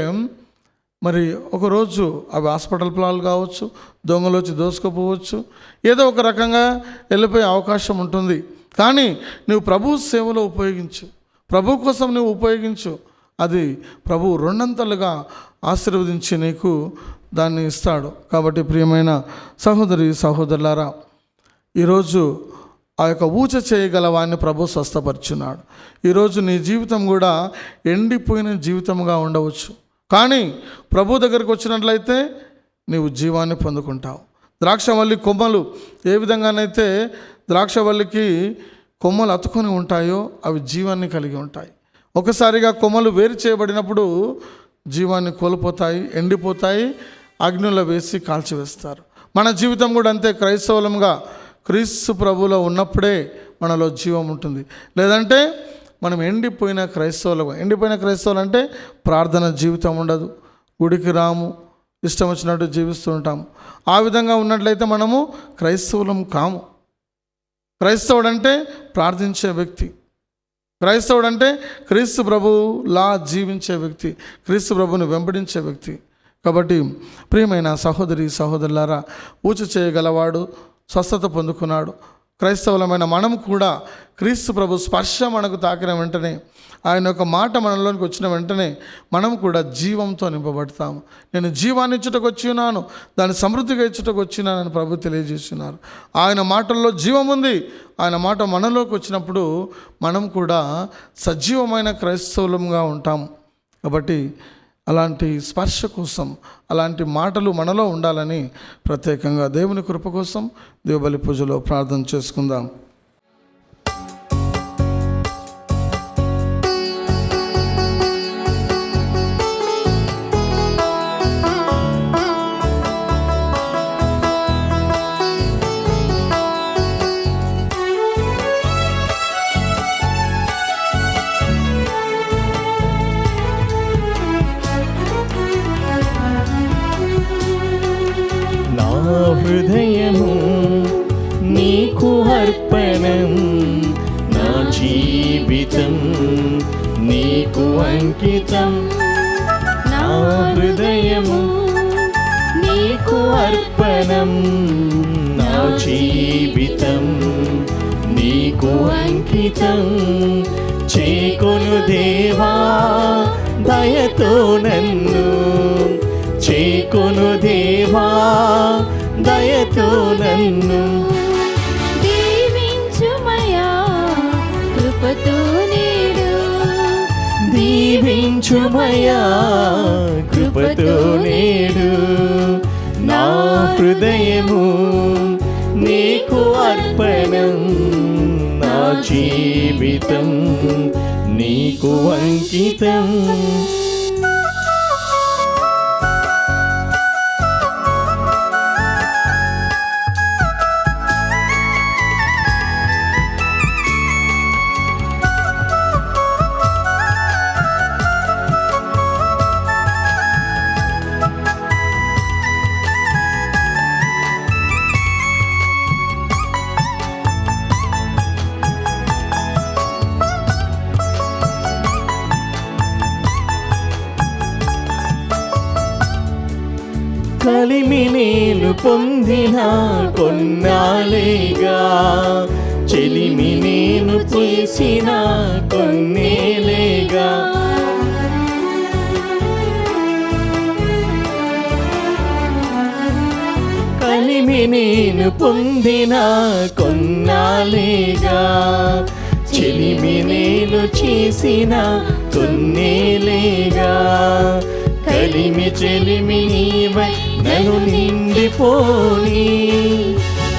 మరి ఒకరోజు అవి హాస్పిటల్ ప్లాన్లు కావచ్చు, దొంగలు వచ్చి దోసుకుపోవచ్చు, ఏదో ఒక రకంగా వెళ్ళిపోయే అవకాశం ఉంటుంది. కానీ నువ్వు ప్రభు సేవలో ఉపయోగించు, ప్రభు కోసం నువ్వు ఉపయోగించు, అది ప్రభు రెండంతలుగా ఆశీర్వదించి నీకు దాన్ని ఇస్తాడు. కాబట్టి ప్రియమైన సహోదరి సహోదరులారా, ఈరోజు ఆ యొక్క ఊచ చేయగల వాడిని ప్రభు స్వస్థపరుచున్నాడు. ఈరోజు నీ జీవితం కూడా ఎండిపోయిన జీవితంగా ఉండవచ్చు, కానీ ప్రభు దగ్గరికి వచ్చినట్లయితే నీవు జీవాన్ని పొందుకుంటావు. ద్రాక్షవల్లి కొమ్మలు ఏ విధంగానైతే ద్రాక్షవల్లికి కొమ్మలు అతుకొని ఉంటాయో అవి జీవాన్ని కలిగి ఉంటాయి. ఒకసారిగా కొమ్మలు వేరు చేయబడినప్పుడు జీవాన్ని కోల్పోతాయి, ఎండిపోతాయి, అగ్నిలో వేసి కాల్చివేస్తారు. మన జీవితం కూడా అంతే. క్రైస్తవులంగా క్రీస్తు ప్రభువులో ఉన్నప్పుడే మనలో జీవం ఉంటుంది. లేదంటే మనం ఎండిపోయిన క్రైస్తవులు అంటే ప్రార్థన జీవితం ఉండదు, గుడికి రాము, ఇష్టం వచ్చినట్టు జీవిస్తూ ఉంటాము. ఆ విధంగా ఉన్నట్లయితే మనము క్రైస్తవులం కాము. క్రైస్తవుడు అంటే ప్రార్థించే వ్యక్తి, క్రైస్తవుడు అంటే క్రీస్తు ప్రభులా జీవించే వ్యక్తి, క్రీస్తు ప్రభుని వెంబడించే వ్యక్తి. కాబట్టి ప్రియమైన సహోదరి సహోదరులారా, ఊచ చేయగలవాడు స్వస్థత పొందుకున్నాడు. క్రైస్తవులమైన మనం కూడా క్రీస్తు ప్రభు స్పర్శ మనకు తాకిన వెంటనే, ఆయన యొక్క మాట మనలోనికి వచ్చిన వెంటనే మనం కూడా జీవంతో నింపబడతాము. నేను జీవాన్ని ఇచ్చుటకు వచ్చి ఉన్నాను, దాన్ని సమృద్ధిగా ఇచ్చుటకు వచ్చినానని ప్రభు తెలియజేస్తున్నారు. ఆయన మాటల్లో జీవం ఉంది. ఆయన మాట మనలోకి వచ్చినప్పుడు మనం కూడా సజీవమైన క్రైస్తవులంగా ఉంటాము. కాబట్టి అలాంటి స్పర్శ కోసం, అలాంటి మాటలు మనలో ఉండాలని ప్రత్యేకంగా దేవుని కృప కోసం దేవబలి పూజలో ప్రార్థన చేసుకుందాం. హృదయము నీకు అర్పణం, నా జీవితం నీకు అంకితం. నా హృదయము నీకు అర్పణం, నా జీవితం నీకు అంకితం. చేకొను దేవా దయతో నన్ను, చేకొను దేవా దయతో నన్ను. దీవించుమయా కృపతో నేడు, దీవించుమయా కృపతో నేడు. నా హృదయము నీకు అర్పణం, నా జీవితం నీకు అంకితం. కలిమి నేను పొందిన కొన్నాళ్ళేగా, చెలిమి నేను చేసిన కొన్నేలేగా. కలిమి నేను పొందిన కొన్నాళ్ళేగా, చెలిమి నేను చేసిన కొన్నేలేగా. కలిమి చెలిమి నీవై నన్ను నిండిపోని,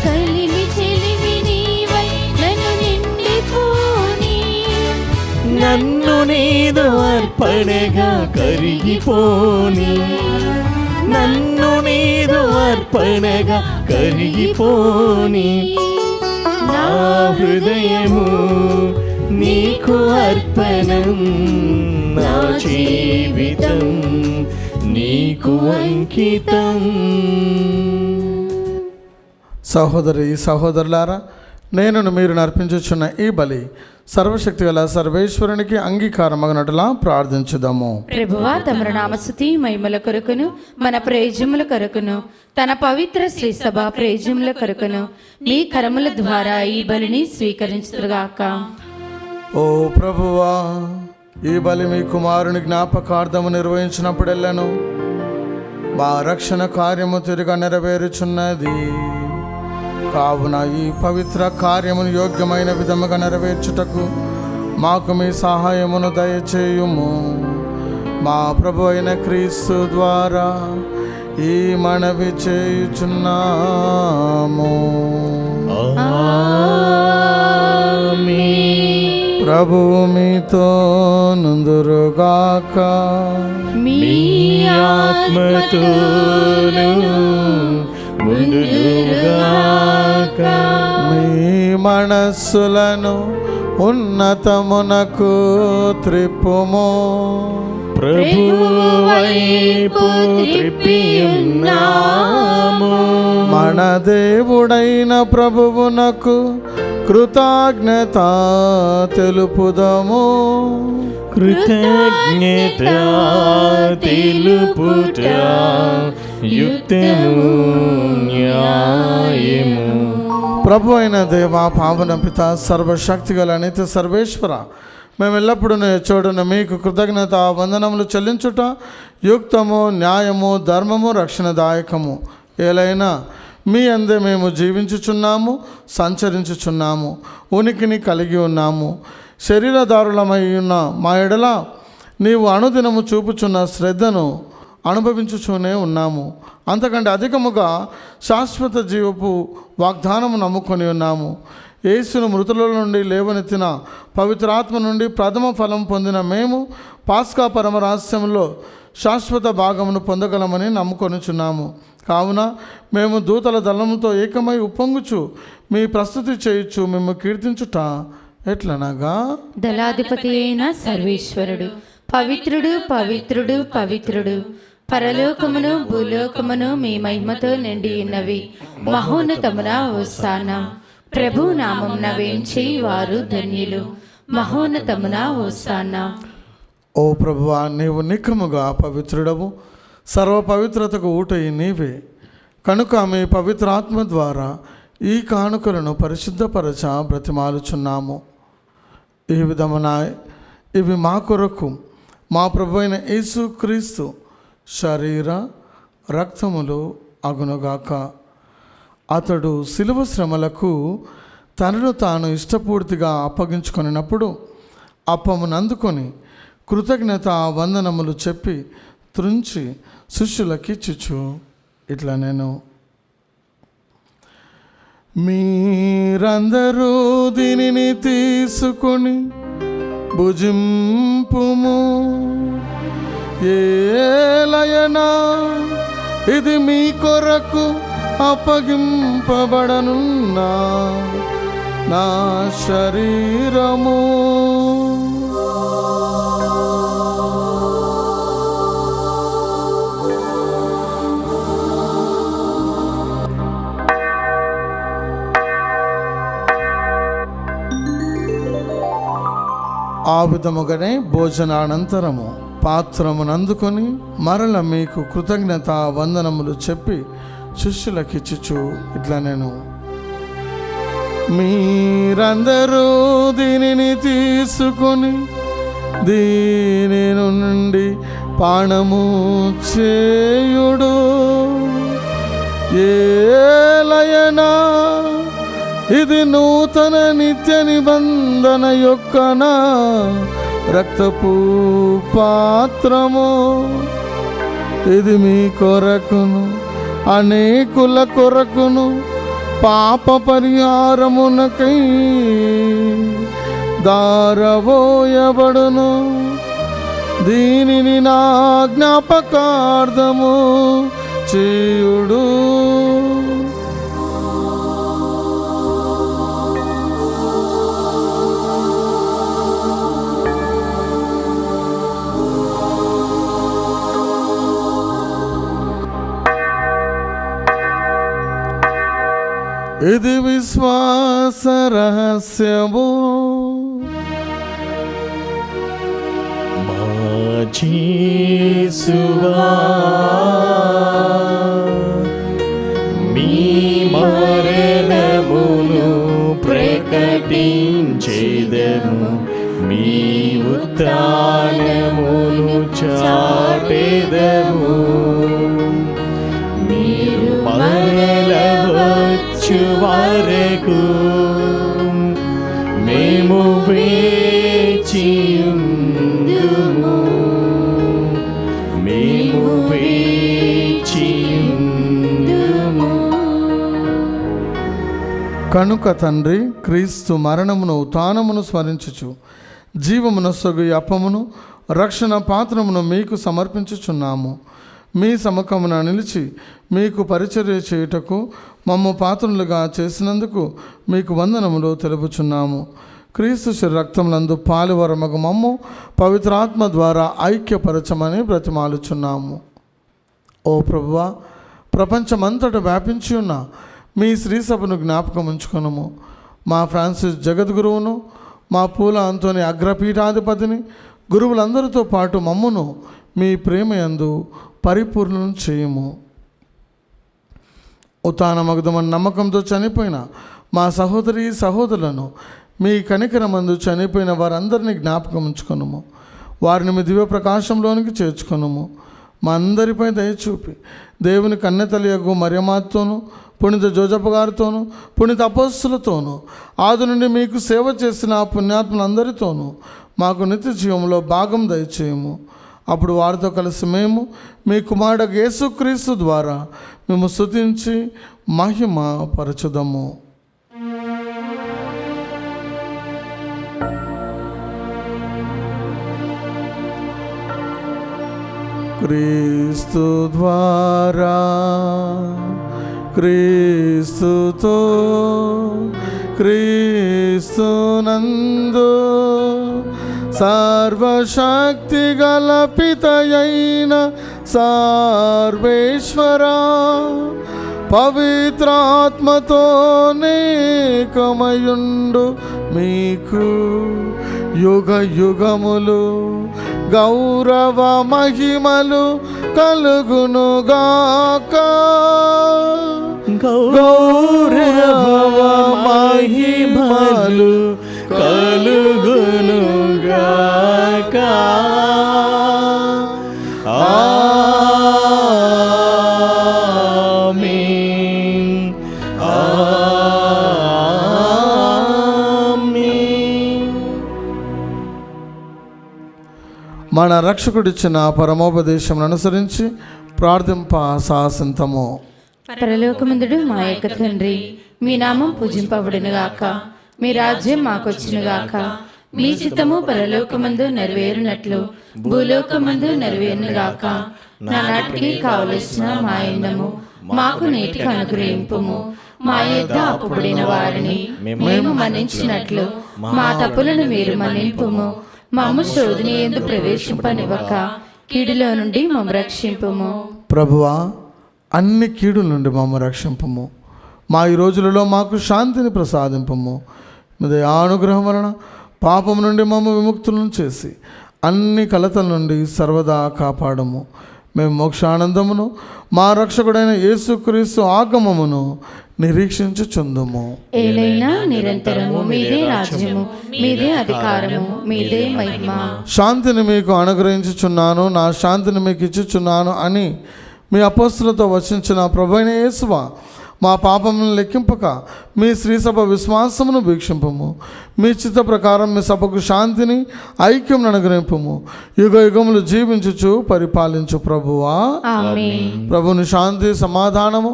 కలిమి చెలిమి నీవై నన్ను నిండిపోని. నన్ను నీదు అర్పణగా కరిగిపోని, నన్ను నీదు అర్పణగా కరిగిపోని. నా హృదయము నీకు అర్పణం, నా జీవితం నీకు అంకితం. సహోదరి సహోదరులారా, నేను మీరు నర్పించుచున్న ఈ బలి సర్వశక్తి గల సర్వేశ్వరునికి అంగీకారమగనట్లా ప్రార్థించుదాము. ప్రభువా, తమరు నామస్తుతి మహిమల కొరకును మన ప్రయోజముల కొరకును తన పవిత్ర శ్రీ సభ ప్రయోజముల కొరకును మీ కరముల ద్వారా ఈ బలిని స్వీకరించుగాక. ఓ ప్రభువా, ఈ బలి మీ కుమారుని జ్ఞాపకార్థము నిర్వహించినప్పుడెల్లను మా రక్షణ కార్యము తిరిగా నెరవేరుచున్నది. కావున ఈ పవిత్ర కార్యమును యోగ్యమైన విధముగా నెరవేర్చుటకు మాకు మీ సహాయమును దయచేయుము. మా ప్రభు అయిన క్రీస్తు ద్వారా ఈ మనవి చేయుచున్నాము. ప్రభువు మీతో నుందురుగాక. మీ ఆత్మతోను ఉండునుగాక. మీ మనస్సులను ఉన్నతమునకు త్రిప్పుము. ప్రభువు వైపు త్రిప్పియున్నాము. మన దేవుడైన ప్రభువునకు కృతజ్ఞత తెలుపుదము. కృతజ్ఞత తెలుపుట యుక్తము న్యాయము. ప్రభు అయిన దేవా, పావన పిత, సర్వశక్తి గల నిత్య సర్వేశ్వర, మేము ఎల్లప్పుడూ చూడను మీకు కృతజ్ఞత వందనములు చెల్లించుట యుక్తము, న్యాయము, ధర్మము, రక్షణదాయకము. ఏలైనా మీ అందే మేము జీవించుచున్నాము, సంచరించుచున్నాము, ఉనికిని కలిగి ఉన్నాము. శరీరధారులమై ఉన్న మా ఎడల నీవు అనుదినము చూపుచున్న శ్రద్ధను అనుభవించుచూనే ఉన్నాము. అంతకంటే అధికముగా శాశ్వత జీవపు వాగ్దానము నమ్ముకొని ఉన్నాము. యేసును మృతుల నుండి లేవనెత్తిన పవిత్రాత్మ నుండి ప్రథమ ఫలం పొందిన మేము పాస్కా పరమ రహస్యంలో శాశ్వత భాగమును పొందగలమని నమ్ముకొనుచున్నాము. కావున మేము దూతల దళముతో ఏకమై ఉప్పొంగుచు మీ ప్రస్తుతి చేయుచు మేము కీర్తించుట ఎట్లనగా, దళాధిపతి అయిన సర్వేశ్వరుడు పవిత్రుడు పవిత్రుడు పవిత్రుడు, పరలోకమును భూలోకమును మీ మహిమతో నిండి ఉన్నవి. మహోన్నతమున హోసానా. ప్రభు నామమున వేంచి వారు ధన్యులు. మహోన్నతమున హోసానా. ఓ ప్రభువా, నీవు నిఖముగా పవిత్రుడవు, సర్వ పవిత్రతకు ఊటయి నీవే. కనుక మీ పవిత్రాత్మ ద్వారా ఈ కానుకలను పరిశుద్ధపరచ బ్రతిమాలుచున్నాము. ఈ విధమున ఇవి మా కొరకు మా ప్రభు అయిన యేసు క్రీస్తు శరీర రక్తములు అగునుగాక. అతడు శిలువ శ్రమలకు తనను తాను ఇష్టపూర్తిగా అప్పగించుకొనినప్పుడు అప్పమునందుకొని కృతజ్ఞత వందనములు చెప్పి త్రుంచి శిష్యులకిచ్చుచు ఇట్లా, నేను మీరందరూ దీనిని తీసుకొని భుజింపుము. ఏలయనా ఇది మీ కొరకు అప్పగింపబడనున్న నా శరీరము. ఆ విధముగానే భోజనానంతరము పాత్రమునందుకొని మరల మీకు కృతజ్ఞత వందనములు చెప్పి శిష్యులకిచ్చుచు ఇట్లా, నేను మీరందరూ దీనిని తీసుకొని దీని నుండి పానము చేయుడు. ఏలయనా ఇది నూతన నిత్య నిబంధన యొక్క నా రక్తపు పాత్రము. ఇది మీ కొరకును అనేకుల కొరకును పాప పరిహారమునకై దారవోయబడును. దీనిని నా జ్ఞాపకార్థము చేయుడు. ఇది విశ్వాస రహస్యము. మా యేసువా, మీ మరణమును ప్రకటించెదము, మీ ఉత్థానమును చాటెదము. మీరు మరల వచ్చు వరకు మేము వేచియుందుము, మేము వేచియుందుము. కనుక తండ్రి, క్రీస్తు మరణమును ఉత్థానమును స్మరించుచు జీవమునొసగు ఈ అప్పమును రక్షణ పాత్రమును మీకు సమర్పించుచున్నాము. మీ సముఖమున నిలిచి మీకు పరిచర్య చేయుటకు మమ్ము పాత్రులుగా చేసినందుకు మీకు వందనములు తెలుపుచున్నాము. క్రీస్తు శరీర రక్తములందు పాలువరమగు మమ్ము పవిత్రాత్మ ద్వారా ఐక్యపరచమని బ్రతిమాలుచున్నాము. ఓ ప్రభువా, ప్రపంచమంతటా వ్యాపించి ఉన్న మీ శ్రీసభను జ్ఞాపకం ఉంచుకొనుము. మా ఫ్రాన్సిస్ జగద్గురువును, మా పూల అంతోని అగ్రపీఠాధిపతిని, గురువులందరితో పాటు మమ్మును మీ ప్రేమయందు పరిపూర్ణం చేయము. ఉత్థానమగుదమని నమ్మకంతో చనిపోయిన మా సహోదరి సహోదరులను మీ కనికరమందు చనిపోయిన వారందరినీ జ్ఞాపకం ఉంచుకొనుము. వారిని మీ దివ్య ప్రకాశంలోనికి చేర్చుకొనుము. మా అందరిపై దయచూపి దేవుని కన్నెతల్లియగు మరియమాతోను, పుణిత జోజప్ప గారితోనూ, పుణిత అపోస్తులతోనూ, ఆది నుండి మీకు సేవ చేసిన ఆ పుణ్యాత్ములందరితోనూ మాకు నిత్య జీవంలో భాగం దయచేయము. అప్పుడు వారితో కలిసి మేము మీ కుమారుడు యేసుక్రీస్తు ద్వారా మేము స్తుతించి మహిమ పరచుదము. క్రీస్తు ద్వారా, క్రీస్తుతో, క్రీస్తునందు సర్వశక్తి గల పితయైన సర్వేశ్వరా, పవిత్రాత్మతో నేకమయుండు మీకు యుగ యుగములు గౌరవ మహిమలు కలుగునుగాక. గౌరవ మహిమలు కలుగునుగాక. ఆమేన్, ఆమేన్. మన రక్షకుడిచ్చిన పరమోపదేశం అనుసరించి ప్రార్థింప సాహసింతము. పరలోకమందుడు మా యొక్క తండ్రి, మీ నామం పూజింపబడునుగాక, మీ రాజ్యం మాకొచ్చునుగాక, మీ చిత్తము పరలోకమందు నెరవేరునట్లు భూలోకమందు నెరవేరునుగాక. నానాటికి కావలసిన మా అన్నము మాకు నేటికి అనుగ్రహింపుము. మా యొద్ద అప్పుబడిన వారిని మేము మన్నించినట్లు మా తప్పులను మీరు మన్నింపుము. మమ్ము శోధన యందు ప్రవేశింపనివ్వక కీడులో నుండి మమ్ము రక్షింపుము. ప్రభువా, అన్ని కీడుల నుండి మమ్మల్ని రక్షింపము. మా ఈ రోజులలో మాకు శాంతిని ప్రసాదింపము. మీ అనుగ్రహం వలన పాపం నుండి మమ్మ విముక్తులను చేసి అన్ని కలతల నుండి సర్వదా కాపాడము. మేము మోక్షానందమును మా రక్షకుడైన యేసుక్రీస్తు ఆగమమును నిరీక్షించుచుందుము. ఏలైనా నిరంతరము మీదే రాజ్యము, మీదే అధికారము, మీదే మహిమ. శాంతిని మీకు అనుగ్రహించుచున్నాను, నా శాంతిని మీకు ఇచ్చుచున్నాను అని మీ అపోస్తులతో వచించిన ప్రభువైన యేసువా, మా పాపములను లెక్కింపక మీ శ్రీసభ విశ్వాసమును వీక్షింపము. మీ చిత్త ప్రకారం మీ సభకు శాంతిని ఐక్యం అనుగ్రహింపము. యుగ యుగములు జీవించుచు పరిపాలించు ప్రభువా. ఆమేన్. ప్రభుని శాంతి సమాధానము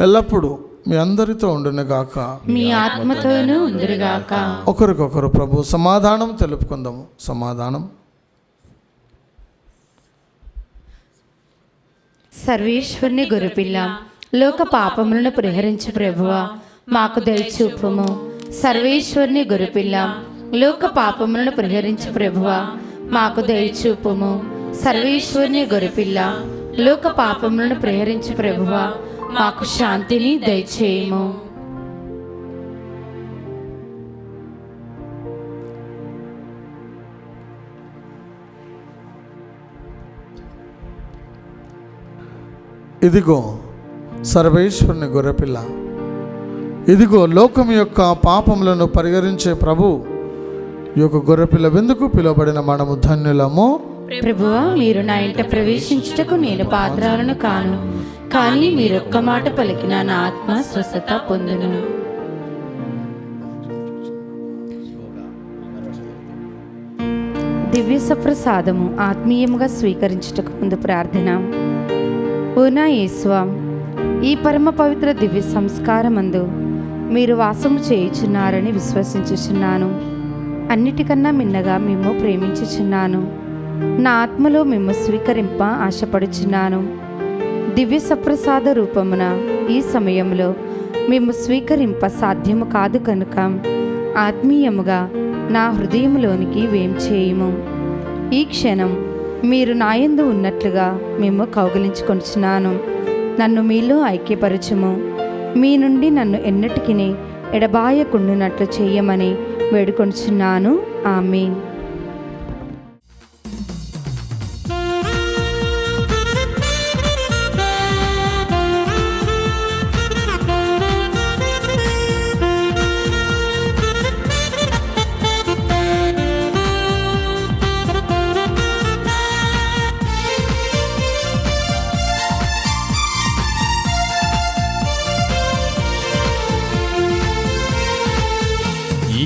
ఎల్లప్పుడూ మీ అందరితో ఉండునుగాక. మీ ఆత్మతోనూ ఉందురుగాక. ఒకరికొకరు ప్రభు సమాధానం తెలుపుకుందాము. సమాధానం. సర్వేశ్వరుని గొర్రెపిల్ల, లోక పాపములను పరిహరించు ప్రభువా, మాకు దయచూపుము. సర్వేశ్వరుని గొర్రెపిల్ల, లోక పాపములను పరిహరించు ప్రభువా, మాకు దయచూపుము. సర్వేశ్వరుని గొర్రెపిల్ల, లోక పాపములను పరిహరించు ప్రభువా, మాకు శాంతిని దయచేయము. ఇదిగో సర్వేశ్వరుని గొర్రెపిల్ల, ఇదిగో లోకం యొక్క పాపములను పరిహరించే ప్రభు ఈ యొక్క గొర్రెపిల్ల వెందుకు పిలువబడిన మనము ధన్యులము. ప్రభువా, మీరు నా ఇంట ప్రవేశించుటకు నేను పాత్రాలను కాను, కానీ మీరు ఒక్క మాట పలికిన నా ఆత్మ స్వస్థత పొందును. దివ్య సప్రసాదము ఆత్మీయముగా స్వీకరించుటకు ముందు ప్రార్థన. ఓ నా యేసువా, ఈ పరమ పవిత్ర దివ్య సంస్కారమందు మీరు వాసము చేయుచున్నారని విశ్వసించుచున్నాను. అన్నిటికన్నా మిన్నగా మిమ్ము ప్రేమించుచున్నాను. నా ఆత్మలో మిమ్ము స్వీకరింప ఆశపడుచున్నాను. దివ్య సప్రసాద రూపమున ఈ సమయంలో మిమ్ము స్వీకరింప సాధ్యము కాదు కనుక ఆత్మీయముగా నా హృదయంలోనికి వేంచేయుము. ఈ క్షణం మీరు నాయందు ఉన్నట్లుగా మిమ్ము కౌగిలించుకొనుచున్నాను. నన్ను మీలో ఐక్యపరచుము. మీ నుండి నన్ను ఎన్నటికిని ఎడబాయకుండునట్లు చేయమని వేడుకొనుచున్నాను. ఆమేన్.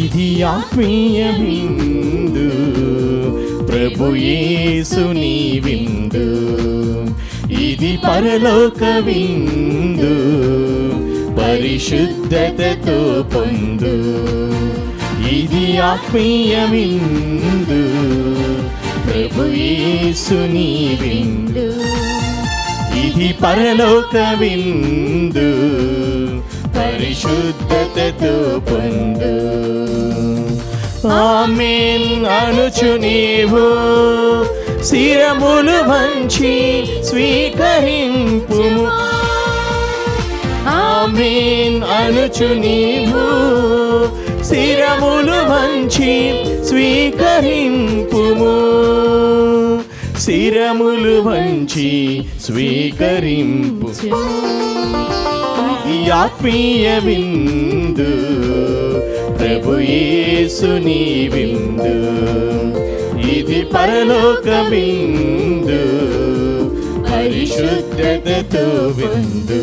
ఇది ఆత్మీయ విందు, ప్రభు యేసుని విందు. ఇది పరలోక విందు, పరిశుద్ధతతో పొందు. ఇది ఆత్మీయ విందు, ప్రభు యేసుని విందు. ఇది పరలోక విందు, పరిశుద్ధతతో పొందు. ఆమేన్ అనుచు నీవు శిరములు వంచి స్వీకరింపుము. ఆమేన్ అనుచు నీవు శిరములు వంచి స్వీకరింపుము. శిరములు వంచి స్వీకరింపు. ఈ ఆత్మీయ విందు, ప్రభు యేసుని విందు. ఇది పరలోక విందు, పరిశుద్ధతతో విందు.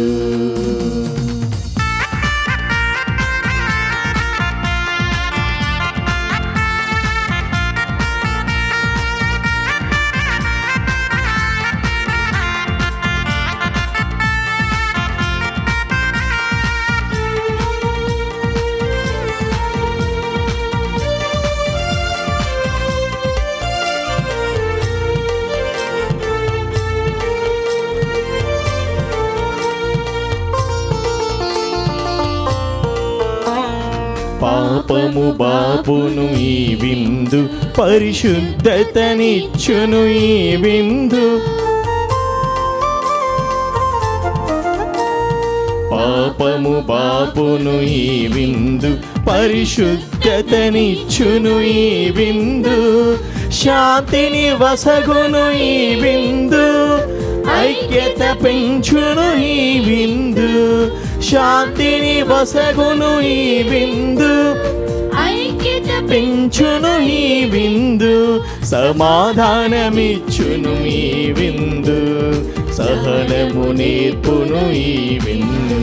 పాపము బాపును ఈ విందు, పరిశుద్ధతనిచ్చును ఈ విందు. పాపము బాపును ఈ విందు, పరిశుద్ధతనిచ్చును ఈ విందు. శాంతిని వసగును ఈ విందు, ఐక్యత పెంచును ఈ విందు. శాంతిని వసగును ఈ విందు, ఐక్యత పెంచును ఈ విందు. సమాధానమిచ్చును ఈ విందు, సహనము నేర్పును ఈ విందు.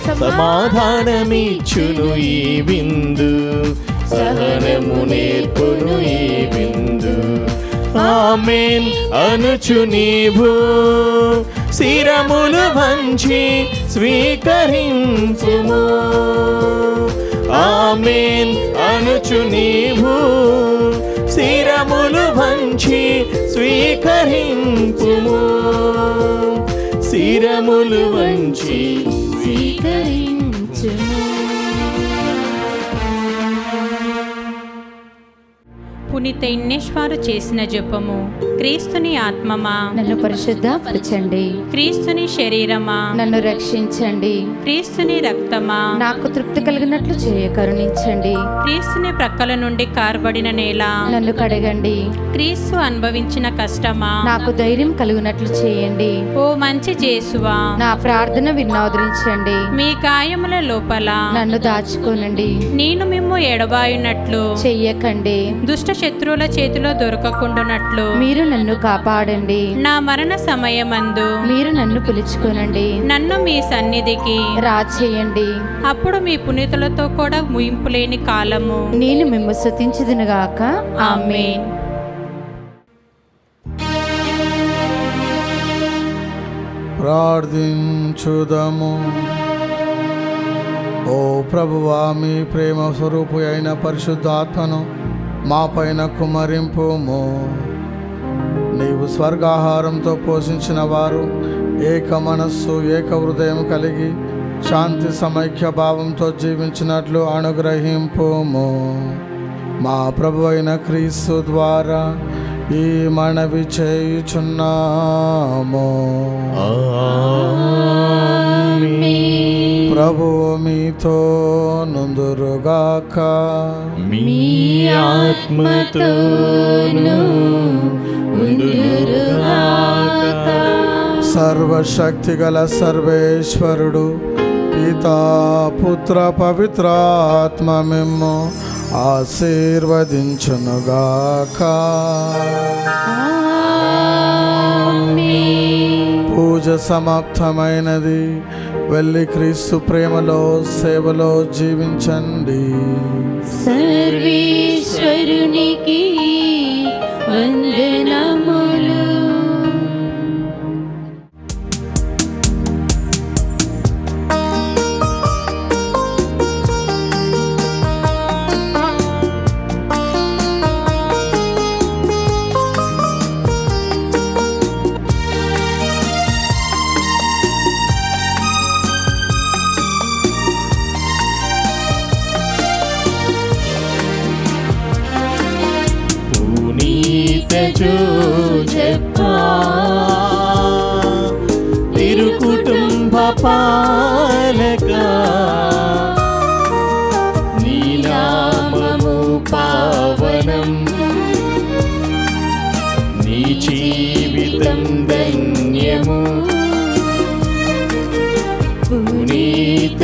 సమాధానమిచ్చును ఈ విందు, సహనము నేర్పును ఈ విందు. ఆమేన్ అనుచు నీవు శిరములు వంచి స్వీకరించుము. ఆమేన్ అనుచు నీవు శిరములు వంచి స్వీకరించుము. శిరములు వంచి స్వీకరించుము. పునీత పునీత ఇన్నేశ్వారు చేసిన జపము. క్రీస్తుని ఆత్మమా నన్ను పరిశుద్ధపరచండి. క్రీస్తుని శరీరమా నన్ను రక్షించండి. క్రీస్తుని రక్తమా నాకు తృప్తి కలిగినట్లు చేయ కరుణించండి. క్రీస్తుని ప్రక్కల నుండి కార్బడిన నేల నన్ను కడగండి. క్రీస్తు అనుభవించిన కష్టమా నాకు ధైర్యం కలుగునట్లు చేయండి. ఓ మంచి జేసువా నా ప్రార్థన విన్నోదరించండి. మీ గాయముల లోపల నన్ను దాచుకోనండి. నేను మిమ్ము ఎడబాయునట్లు చెయ్యకండి. దుష్ట శత్రువుల చేతిలో దొరకకుండునట్లు మీరు నన్ను కాపాడండి. నా మరణ సమయమందు మీరు నన్ను పిలుచుకోనండి. నన్ను మీ సన్నిధికి రాచేయండి. అప్పుడు మీ పునీతులతో కూడా ముయింపు లేని కాలము నేను మిమ్ము స్తుతించుదునుగాక. ఆమేన్. ప్రార్థించుదము. ఓ ప్రభువా, మీ ప్రేమ స్వరూపు అయిన పరిశుద్ధాత్మను మా పైన కుమ్మరింపుము. నీవు స్వర్గాహారంతో పోషించిన వారు ఏక మనస్సు ఏక హృదయం కలిగి శాంతి సమైక్య భావంతో జీవించినట్లు అనుగ్రహింపుము. మా ప్రభు అయిన క్రీస్తు ద్వారా ఈ మనవి చేయుచున్నాము. ప్రభువు మీతో నుందురుగాక. మీ ఆత్మతోను ఉందురుగాక. సర్వశక్తిగల సర్వేశ్వరుడు పితా పుత్ర పవిత్రాత్మ మిమ్ము ఆశీర్వదించునుగాక. పూజ సమాప్తమైనది. వెళ్ళి క్రీస్తు ప్రేమలో సేవలో జీవించండి. సర్వేశ్వరునికి వందనములు. చెప్పా తిరుకుటుంబ పాలక నీ నామము పావనం, నీ జీవితం ధన్యము. పునీత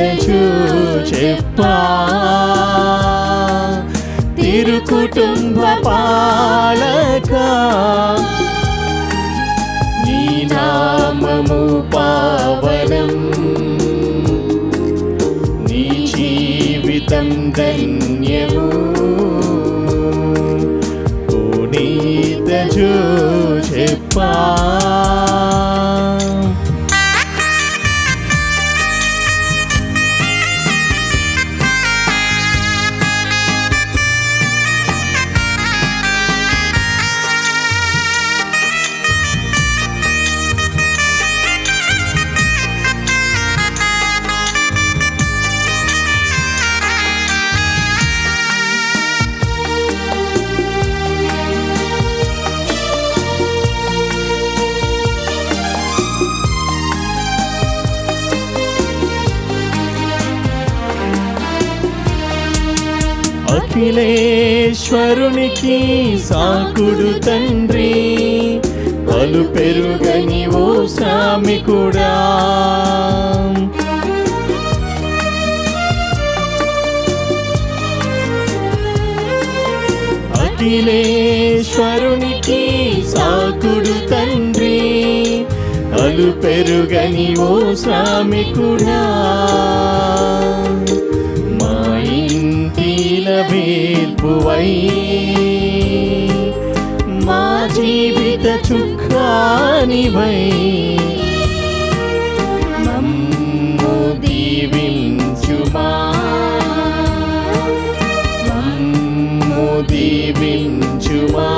చెప్పా తిరుకుటుంబ పాలక నీ నామము పావనం, నీ జీవితం ధన్యము. పునీత చెప్పా అఖిలేశ్వరునికి సాకుడు తండ్రి, అలు పెరుగని ఓ శ్రామికుడా. అఖిలేశ్వరునికి సాకుడు తండ్రి, అలు పెరుగని ఓ శ్రామికుడా. వేల్పువై మా జీవిత చుక్కానివై మమ్ము దీవించుమా, మమ్ము దీవించుమా.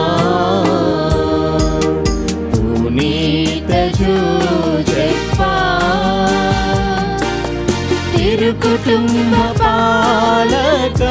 పునీత చెప్పా తిరుకుటుంబ పాలక